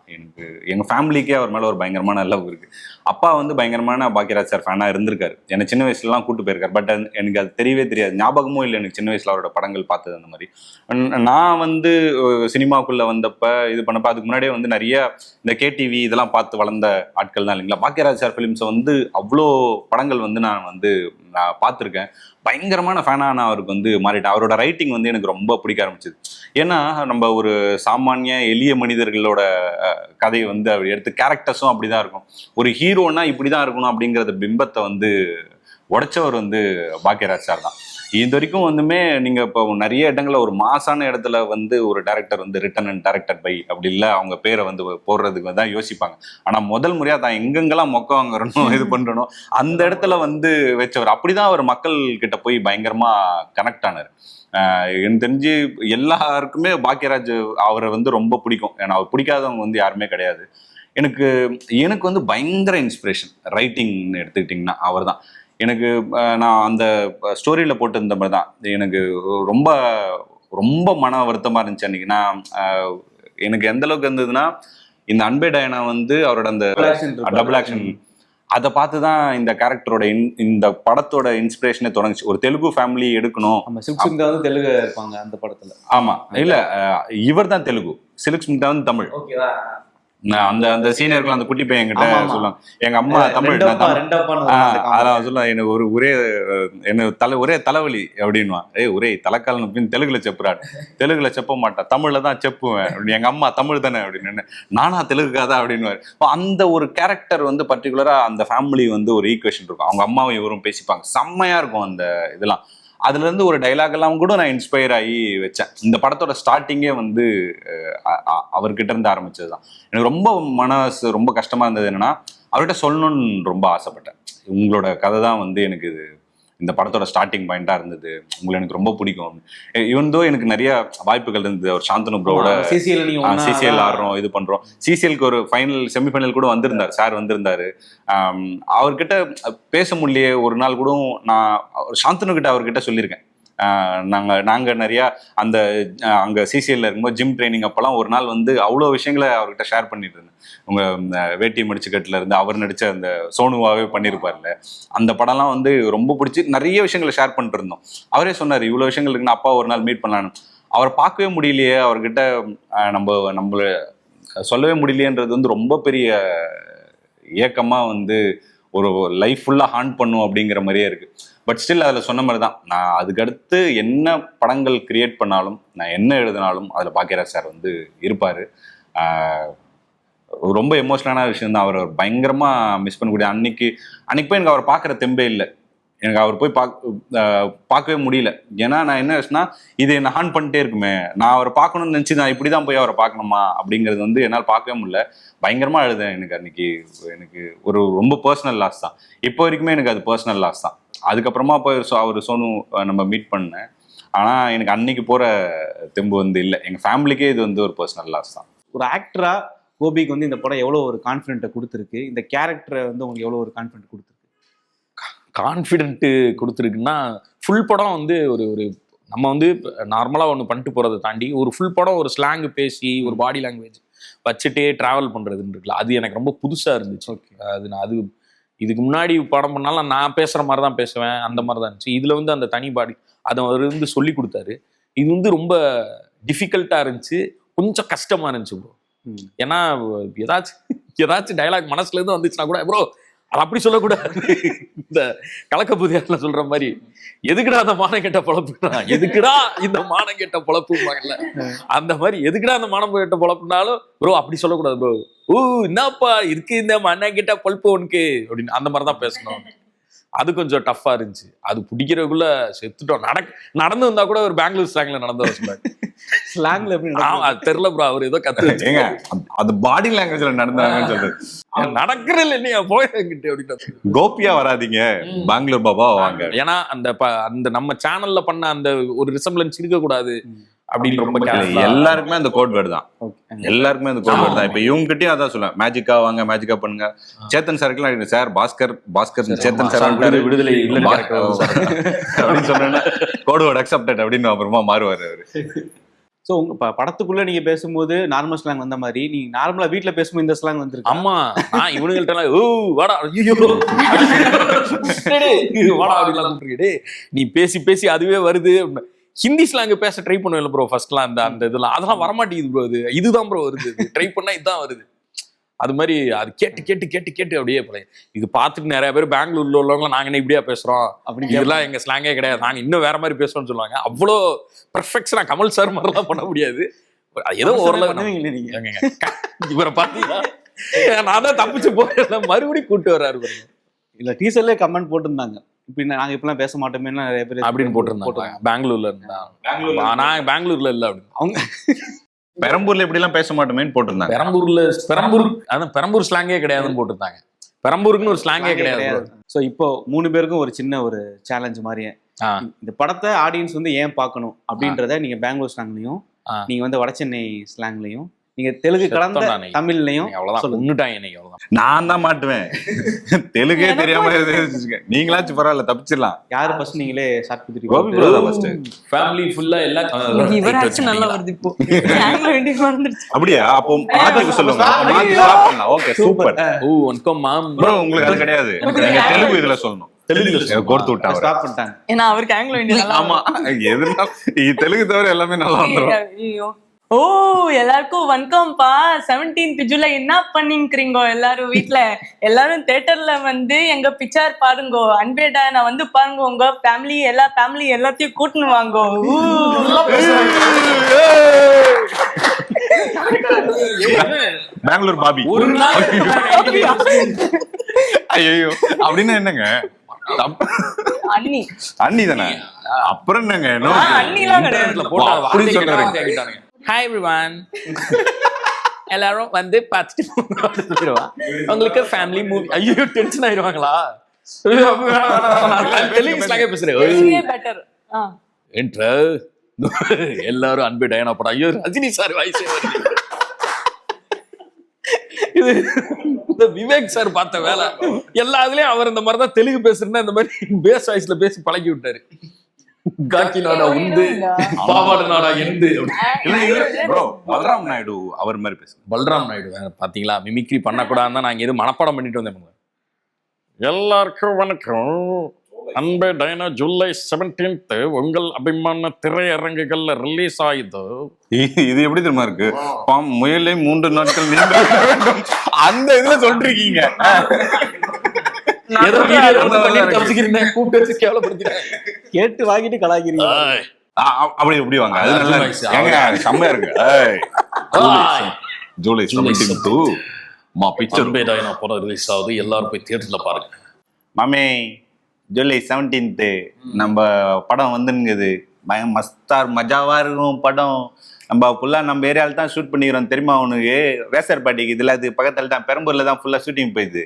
எங்கள் ஃபேமிலிக்கே அவர் மேலே ஒரு பயங்கரமான லவ் இருக்குது. அப்பா பயங்கரமான பாக்கியராஜ் சார் ஃபேனாக இருந்திருக்காரு. என்னை சின்ன வயசுலலாம் கூப்பிட்டு போயிருக்காரு. பட் எனக்கு அது தெரியவே தெரியாது, ஞாபகமும் இல்லை எனக்கு சின்ன வயசில் அவரோட படங்கள் பார்த்தது. அந்த மாதிரி நான் சினிமாக்குள்ளே வந்தப்போ இது பண்ணப்போ அதுக்கு முன்னாடியே நிறைய இந்த கேடிவி இதெல்லாம் பார்த்து வளர்ந்த ஆட்கள் தான் இல்லைங்களா. பாக்கியராஜ் சார் ஃபிலிம்ஸை அவ்வளோ படங்கள் நான் பார்த்துருக்கேன். பயங்கரமான ஃபேனாக நான் அவருக்கு மாறிட்டேன். அவரோட ரைட்டிங் எனக்கு ரொம்ப பிடிக்க ஆரம்பிச்சது. ஏன்னா நம்ம ஒரு சாமானிய எளிய மனிதர்களோட கதையை அவர் எடுத்து கேரக்டர்ஸும் அப்படிதான் இருக்கும். ஒரு ஹீரோனா இப்படிதான் இருக்கணும் அப்படிங்கிறத பிம்பத்தை உடைச்சவர் பாக்கியராஜ் சார் தான். இது வரைக்கும் நீங்க இப்போ நிறைய இடங்கள்ல ஒரு மாசான இடத்துல ஒரு director written and directed by அப்படி இல்லை அவங்க பேரை போடுறதுக்கு தான் யோசிப்பாங்க. ஆனா முதல் முறையா தான் எங்கெங்கெல்லாம் மொக்க வாங்குறணும் இது பண்றணும் அந்த இடத்துல வச்சவர். அப்படிதான் அவர் மக்கள் கிட்ட போய் பயங்கரமா கனெக்ட் ஆனார். எனக்கு தெரிஞ்சு எல்லாருக்குமே பாக்கியராஜ் அவரை ரொம்ப பிடிக்கும். ஏன்னா அவர் பிடிக்காதவங்க யாருமே கிடையாது. எனக்கு பயங்கர இன்ஸ்பிரேஷன் ரைட்டிங்னு எடுத்துக்கிட்டிங்கன்னா அவர் தான். எனக்கு நான் அந்த ஸ்டோரியில் போட்டிருந்த மாதிரி தான் எனக்கு ரொம்ப ரொம்ப மன வருத்தமாக இருந்துச்சு அன்னைக்கு. நான் எனக்கு எந்த அளவுக்கு இருந்ததுன்னா, இந்த அன்பே டயானா வந்து அவரோட அந்த டபுள் ஆக்ஷன் அதை பார்த்து தான் இந்த கேரக்டரோட இந்த படத்தோட இன்ஸ்பிரேஷனே தொடங்குச்சு. ஒரு தெலுங்கு ஃபேமிலி எடுக்கணும். நம்ம சில்க் ஸ்மிதா வந்து தெலுங்கு இருப்பாங்க அந்த படத்துல. ஆமா, இல்ல இவர் தான் தெலுங்கு, சில்க் ஸ்மிதா வந்து தமிழ். அந்த அந்த சீனியர்கள் அந்த குட்டி பையன் கிட்ட சொல்லுவாங்க, எங்க அம்மா தமிழ், அதான் சொல்ல எனக்கு ஒரு ஒரே தலைவலி அப்படின்வான். ஒரே தலைக்கால் தெலுங்குல செப்புறான், தெலுங்குல செப்ப மாட்டான், தமிழ்ல தான் செப்புவேன் அப்படின்னு. எங்க அம்மா தமிழ் தானே அப்படின்னு, நானா தெலுங்குக்காதா அப்படின்னு. அந்த ஒரு கேரக்டர் வந்து பர்டிகுலரா அந்த ஃபேமிலி வந்து ஒரு ஈக்குவேஷன் இருக்கும். அவங்க அம்மாவும் இவரும் பேசிப்பாங்க, செம்மையா இருக்கும் அந்த இதெல்லாம். அதுல இருந்து ஒரு டைலாக் எல்லாம் கூட நான் இன்ஸ்பயர் ஆகி வச்சேன். இந்த படத்தோட ஸ்டார்டிங்கே வந்து அவர்கிட்ட இருந்து ஆரம்பிச்சதுதான். எனக்கு ரொம்ப மனசு ரொம்ப கஷ்டமா இருந்தது என்னன்னா, அவர்கிட்ட சொல்லணும்னு ரொம்ப ஆசைப்பட்டேன். உங்களோட கதை தான் வந்து எனக்கு இந்த படத்தோட ஸ்டார்டிங் பாயிண்டா இருந்தது, உங்களை எனக்கு ரொம்ப பிடிக்கும். இவன்தோ எனக்கு நிறைய வாய்ப்புகள் இருந்தது. ஒரு சாந்தனு ப்ரோட சிசிஎல் ஆடுறோம், இது பண்றோம். சிசிஎல்க்கு ஒரு ஃபைனல் செமிஃபைனல் கூட வந்திருந்தார், சார் வந்திருந்தாரு. அவர்கிட்ட பேச முடியலையே ஒரு நாள் கூட. நான் சாந்தனு கிட்ட அவர்கிட்ட சொல்லியிருக்கேன், நாங்க நிறைய அந்த அங்க சிசிஎல்ல இருக்கும்போது ஜிம் ட்ரைனிங் அப்பெல்லாம் ஒரு நாள் வந்து அவ்வளோ விஷயங்களை அவர்கிட்ட ஷேர் பண்ணிட்டு இருந்தேன். உங்க வேட்டி மடிச்சுக்கட்டுல இருந்து அவர் நடிச்ச அந்த சோனுவாவே பண்ணியிருப்பார்ல, அந்த படம்லாம் வந்து ரொம்ப பிடிச்சி நிறைய விஷயங்களை ஷேர் பண்ணிட்டு இருந்தோம். அவரே சொன்னார், இவ்வளோ விஷயங்கள் இருக்குன்னு, அப்பா ஒரு நாள் மீட் பண்ணலான்னு. அவரை பார்க்கவே முடியலையே, அவர்கிட்ட நம்மள சொல்லவே முடியலையன்றது வந்து ரொம்ப பெரிய ஏக்கமா வந்து ஒரு லைஃப் ஃபுல்லாக ஹாண்ட் பண்ணும் அப்படிங்கிற மாதிரியே இருக்கு. பட் ஸ்டில் அதில் சொன்ன மாதிரி தான், நான் அதுக்கடுத்து என்ன படங்கள் கிரியேட் பண்ணாலும், நான் என்ன எழுதினாலும் அதில் பாக்கியராஜ் சார் வந்து இருப்பார். ரொம்ப எமோஷனலான விஷயம் தான். அவர் பயங்கரமாக மிஸ் பண்ணக்கூடிய அன்னைக்கு போய் எனக்கு அவர் பார்க்குற தெம்பே இல்லை. எனக்கு அவர் போய் பார்க்கவே முடியல. ஏன்னா நான் என்ன யோசிச்சுன்னா, இது என்ன ஹான் பண்ணிட்டே இருக்குமே, நான் அவரை பார்க்கணும்னு நினச்சி நான் இப்படி தான் போய் அவரை பார்க்கணுமா அப்படிங்கிறது வந்து என்னால் பார்க்கவே முடியல. பயங்கரமாக எழுதேன். எனக்கு அன்னைக்கு எனக்கு ஒரு ரொம்ப பர்சனல் லாஸ் தான். இப்போ வரைக்குமே எனக்கு அது பர்சனல் லாஸ் தான். அதுக்கப்புறமா போய் அவர் சோனு நம்ம மீட் பண்ணேன். ஆனால் எனக்கு அன்னைக்கு போகிற தெம்பு வந்து இல்லை. எங்கள் ஃபேமிலிக்கே இது வந்து ஒரு பர்சனல் லாஸ் தான். ஒரு ஆக்டரா கோபிக்கு வந்து இந்த படம் எவ்வளோ ஒரு கான்ஃபிடென்ட்டை கொடுத்துருக்கு, இந்த கேரக்டரை வந்து உங்களுக்கு எவ்வளோ ஒரு கான்ஃபிடென்ட் கொடுத்துருக்கு? கான்ஃபிடென்ட்டு கொடுத்துருக்குன்னா, ஃபுல் படம் வந்து ஒரு நம்ம வந்து நார்மலாக ஒன்று பண்ணிட்டு போகிறத தாண்டி ஒரு ஃபுல் படம் ஒரு ஸ்லாங் பேசி ஒரு பாடி லாங்குவேஜ் வச்சுட்டே ட்ராவல் பண்ணுறதுன்னு இருக்குல்ல, அது எனக்கு ரொம்ப புதுசாக இருந்துச்சு. அது இதுக்கு முன்னாடி படம் பண்ணாலும் நான் பேசுகிற மாதிரி தான் பேசுவேன், அந்த மாதிரி தான் இருந்துச்சு. இதில் வந்து அந்த தனி பாடி அதை அவர் வந்து சொல்லி கொடுத்தாரு. இது வந்து ரொம்ப டிஃபிகல்ட்டாக இருந்துச்சு, கொஞ்சம் கஷ்டமாக இருந்துச்சு ப்ரோ. ஏன்னா ஏதாச்சும் டைலாக் மனசுலேருந்து வந்துச்சுன்னா கூட, ப்ரோ அது அப்படி சொல்லக்கூடாது, இந்த கலக்க புதியார்ல சொல்ற மாதிரி, எதுக்குடா அந்த மானம் கெட்ட பொழப்புனா, எதுக்குடா இந்த மானம் கெட்ட பொழப்புல அந்த மாதிரி, எதுக்குடா அந்த மானம் கெட்ட பொழப்புனாலும் ப்ரோ அப்படி சொல்லக்கூடாது ப்ரோ. என்னப்பா இருக்கு இந்த மானம் கெட்ட பொழப்பு உனக்கு அப்படின்னு அந்த மாதிரி தான் பேசணும். அது கொஞ்சம் டஃப்பா இருந்துச்சு. அது பிடிக்கிறதுக்குள்ள செத்துட்டோம். நடந்து வந்தா கூட ஒரு பெங்களூர் ஸ்லாங்ல நடந்து வர சொன்னாரு. ஸ்லாங்ல அது தெரியல ப்ரோ, அவர் ஏதோ கத்துங்க, அது பாடி லாங்குவேஜ்ல நடந்தாங்கன்னு சொல்றது. நடக்கிறது இல்லையா போயிட்டு அப்படின்னு. கோபியா வராதிங்க, பெங்களூர் பாபா வாங்க. ஏன்னா அந்த நம்ம சேனல்ல பண்ண அந்த ஒரு ரிசம்பிளன்ஸ் இருக்க கூடாது அப்படின்னு ரொம்ப எல்லாருக்குமே அந்த கோட் வேர்டு தான். எல்லாருக்குமே அந்த கோட் வேர்டு தான். இப்ப இவங்க கிட்டயும் அதான் சொல்லுவேன், மேஜிக்கா வாங்க, மேஜிக்கா பண்ணுங்க. சேத்தன் சாருக்குலாம் சார் பாஸ்கர் சேத்தன் சார் விடுதலை அப்படின்னு சொன்னா கோட் வேர்டு அக்செப்டட் அப்படின்னு அப்புறமா மாறுவாரு அவரு. ஸோ உங்க படத்துக்குள்ள நீங்க பேசும்போது நார்மல் ஸ்லாங் வந்த மாதிரி, நீங்க நார்மலா வீட்டுல பேசும்போது இந்த ஸ்லாங் வந்துருக்கு. ஆமா, நான் இவனுங்கள்ட்ட வாடா வாடா அப்படின்னு நீ பேசி பேசி அதுவே வருது. ஹிந்தி ஸ்லாங் பேச ட்ரை பண்ணுவேன் ப்ரோ ஃபர்ஸ்ட்லாம். அந்த இதெல்லாம் அதெல்லாம் வரமாட்டேங்குது ப்ரோ. இதுதான் ப்ரோ வருது, ட்ரை பண்ணா இதுதான் வருது. அது மாதிரி அது கேட்டு கேட்டு கேட்டு கேட்டு அப்படியே போல. இது பார்த்துட்டு நிறைய பேர் பெங்களூர்ல உள்ளவங்க நாங்க என்ன இப்படியா பேசுறோம் அப்படின்னு, இதெல்லாம் எங்க ஸ்லாங்கே கிடையாது, நாங்க இன்னும் வேற மாதிரி பேசுறோம்னு சொல்லுவாங்க. அவ்வளோ பெர்ஃபெக்ஷனா கமல் சார் மாதிரிலாம் பண்ண முடியாது. ஏதோ ஓரளவு இவரை பார்த்தீங்கன்னா நான் தான் தப்பிச்சு போய் மறுபடியும் கூப்பிட்டு வர்றாரு. இல்ல டீசர்ல கமெண்ட் போட்டிருந்தாங்க, இப்ப நாங்க இப்பெல்லாம் பேச மாட்டோமே நிறைய பேர் அப்படின்னு போட்டிருந்தாங்க. பெங்களூர்ல இருந்தா, நான் பெங்களூர்ல இல்ல அப்படின்னு. அவங்க பெரம்பூர்ல இப்படி எல்லாம் பேச மாட்டோமேன்னு போட்டிருந்தாங்க. பெரம்பூர் ஸ்லாங்கே கிடையாதுன்னு போட்டிருந்தாங்க. பெரம்பூருக்குன்னு ஒரு ஸ்லாங்கே கிடையாது. ஸோ இப்போ 3 பேருக்கும் ஒரு சின்ன ஒரு சேலஞ்ச் மாதிரியே, இந்த படத்தை ஆடியன்ஸ் வந்து ஏன் பார்க்கணும் அப்படின்றத நீங்க பெங்களூர் ஸ்லாங்லையும், நீங்க வந்து வடசென்னை ஸ்லாங்லையும், நீங்க தெலுங்கு கலந்த செத்தோம் நானே. தமிழ்லையும் அவ்வளவுதான் சொல்லுங்க. கொன்னுட்டாங்க இன்னைக்கு அவ்வளவுதான். நான் தான் மாட்டுவேன். தெலுங்கே தெரியாம நீங்களாச்சும் பரவாயில்ல, தப்பிச்சிடலாம். யாரு ஃபர்ஸ்ட் நீங்களே ஷார்ட் கோபி குதிரி bro தான் first. ஃபேமிலி ஃபுல்லா எல்லாம் இவராச்சும் நல்லா வருது இப்போ ஆங்கிலோ இந்தியன் வந்துருச்சு. அப்படியா? அப்போ மாத்தி சொல்லுங்க. அப்ப மாத்தி swap பண்ணலாம். Okay, super. ஓ வணக்கம் மாம். ப்ரோ உங்களுக்கு அது கிடையாது. நீங்க தெலுங்கு இதுல சொல்லணும். தெலுங்குல கோர்த்து விட்டாங்க. ஸ்டாப் பண்ணிட்டாங்க. ஏன்னா அவருக்கு ஆங்கிலோ இந்தியன் நல்லா ஆமா, எதுனா தெலுங்கு தவிர எல்லாமே நல்லா வந்துரும். ஐயோ. ஓ எல்லாருக்கும் வணக்கம்ப்பா. 17th ஜூலை என்ன பண்ணிக்கிறீங்க எல்லாரும் வீட்ல? எல்லாரும் தியேட்டர்ல வந்து எங்க பிக்சர் பாருங்க. அன்பேடா நான் வந்து பாருங்க. உங்க ஃபேமிலி எல்லாத்தையும் கூட்டின்னு வாங்க. பெங்களூர் பாபி. ஒரு நாள் ஐயோ அப்படின்னா என்னங்க? அண்ணி அண்ணி தானே? அப்புறம் என்னங்க? என்ன அண்ணிலாம் கிடையாது. இன்டர்நெட்ல போட்டா அப்படி வார்த்தை சொல்றாரு. கேட்டானுங்க. Hi everyone. எல்லாரும் வந்து பார்த்துட்டு சொல்லிடுவா. உங்களுக்கு ஃபேமிலி மூவி. ஐயோ டென்ஷன் ஆயிடுவாங்களா? தெலுங்கு ஸ்லாங்கே பேசுறேன். பெட்டர். என்ற எல்லாரும் அன்பு டயனா படம். ஐயோ ரஜினி சார் வாய்ஸ் இது இந்த விவேக் சார் பார்த்த வேலை. எல்லா இதுலயும் அவர் இந்த மாதிரிதான் தெலுங்கு பேசுறேன்னா இந்த மாதிரி பேஸ் வாய்ஸ்ல பேசி பழகி விட்டாரு. காக்கி நாடா உண்டு, பாவாடை நாடா எண்டு. ப்ரோ பல்ராம் நாயுடு அவர் மாதிரி பேசுங்க. பல்ராம் நாயுடு பாத்தீங்களா? மிமிக்ரி பண்ணக்கூடாதுன்னு நான் எது மனப்பாடம் பண்ணிட்டு வந்தேன். எல்லாருக்கும் வணக்கம். அன்பே டயனா ஜூலை 17th உங்கள் அபிமான திரையரங்குகள்ல ரிலீஸ் ஆயுது. இது எப்படி தெரியுமா இருக்கு? முயலை 3 நாட்கள் நீண்ட வேண்டும். அந்த இதுல சொல்றீங்க. ஏதோ வீடியோ பண்ணிட்டு தப்பிக்கிறேன், கூப்பிட்டு வச்சு கேவலப்படுத்திட்டேன். கேட்டு வாங்கிட்டு கலாய்க்கிறீங்க. அப்படி எப்படி வாங்க? அது நல்லா இருக்கு. ஏங்க செம்மையா இருக்கு. ஜூலை 17th மா பிக்சர் அன்பே டயனா படம் ரிலீஸ் ஆகுது. எல்லாரும் போய் தியேட்டர்ல பாருங்க. மாமே ஜூலை 17th நம்ம படம் வந்துங்குது. மஸ்தார் மஜாவா இருக்கும் படம். நம்ம ஃபுல்லா நம்ம ஏரியால தான் ஷூட் பண்ணிக்கிறோம் தெரியுமா உனக்கு? வேசர்பாட்டிக்கு இதுல அது பக்கத்துல தான், பெரம்பூர்ல தான் ஃபுல்லா ஷூட்டிங் போயிடுது.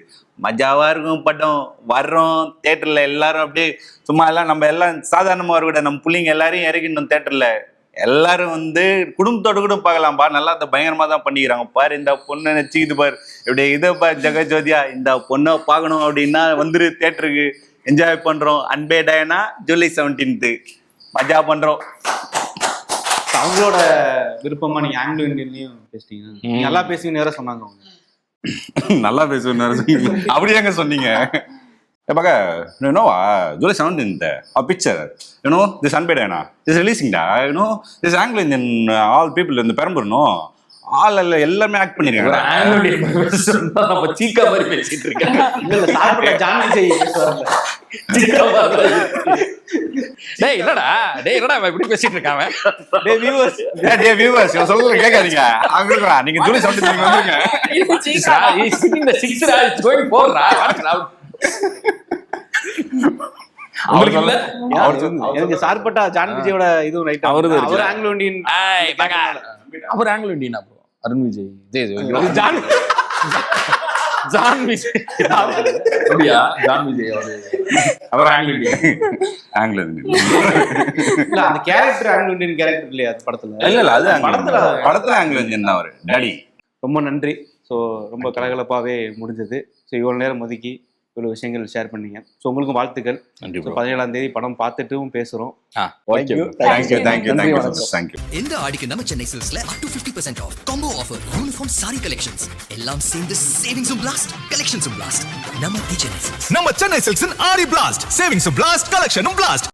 மஜாவா இருக்கும் படம். வர்றோம் தியேட்டர்ல எல்லாரும் அப்படியே சும்மா எல்லாம் நம்ம எல்லாம் சாதாரணமா இருக்கக்கூடாது. நம்ம பிள்ளைங்க எல்லாரையும் இறக்கிடணும் தியேட்டர்ல. எல்லாரும் வந்து குடும்பத்தோட கூட பார்க்கலாம்பா. நல்லா அந்த பயங்கரமா தான் பண்ணிக்கிறாங்க பாரு. இந்த பொண்ணை நச்சுக்கிது பாரு, இப்படி இதை பாரு ஜெகஜோதியா, இந்த பொண்ணை பார்க்கணும் அப்படின்னா வந்துரு தியேட்டருக்கு. என்ஜாய் பண்றோம். அன்பே டயனா ஜூலை 17th மஜா பண்றோம். அவங்களோட விருப்பமா நீங்க ஆங்கிலோ இந்தியன்லயும் பேசிட்டீங்க. நல்லா பேசுவீங்கன்னு வேற சொன்னாங்க அவங்க. நல்லா பேசுவேன் அப்படி எங்க சொன்னீங்க? பாக்க Noah July 17th a picture this Anbe Dayana is releasing da this Anglo Indian all people in the Perambur ஆள் இல்ல எல்லாமே ஆக்ட் பண்ணிருக்காங்க. நம்ம சீக்கா மாதிரி பேசிட்டு இருக்கேன். இல்ல சாப்பிட்ட ஜான் விஜய் பேசுவாங்க. டேய் என்னடா இவன் இப்படி பேசிட்டு இருக்கான்? டேய் வியூவர்ஸ், டேய் வியூவர்ஸ் இவன் சொல்றது கேட்காதீங்க. அங்க நீங்க ஜூலை 17th வந்துருங்க. இந்த 6 is going for ரா. அவருக்கு இல்ல எனக்கு சார்பட்டா ஜான் விஜயோட இதுவும் ரைட். அவர் ஆங்கிலோ இந்தியன். அவர் ஆங்கிலோ இந்தியன். அப்புறம் அருண் விஜய் ஜான் விஜய் அப்படியா? ஜான் விஜய் அவர் ஆங்கிலோ இந்தியன். ஆங்கிலோ இந்தியன் இல்ல அந்த கேரக்டர் ஆங்கிலோ இந்தியன் கேரக்டர் இல்லையா அது படத்துல? இல்ல அது படத்துல ஆங்கிலோ இந்தியன் தான் அவரு டாடி. ரொம்ப நன்றி. ஸோ ரொம்ப கலகலப்பாவே முடிஞ்சது. ஸோ இவ்வளவு நேரம் ஒதுக்கி இவ்வளவு விஷயங்கள் ஷேர் பண்ணீங்க. ஸோ உங்களுக்கும் வாழ்த்துக்கள். 17ஆம் தேதி படம் பார்த்துட்டும் பேசுறோம். இந்த ஆடிக்கு நம்ம Chennai சில்க்ஸ்ல up to 50% off combo offer uniform saree collections எல்லாம் சேர்ந்து சேவிங்ஸும் பிளாஸ்ட் கலெக்ஷன்ஸும் பிளாஸ்ட். நம்ம சென்னை சில்க்ஸ் நம்ம சென்னை சில்க்ஸின் ஆடி பிளாஸ்ட் சேவிங்ஸும் பிளாஸ்ட் கலெக்ஷனும் பிளாஸ்ட்.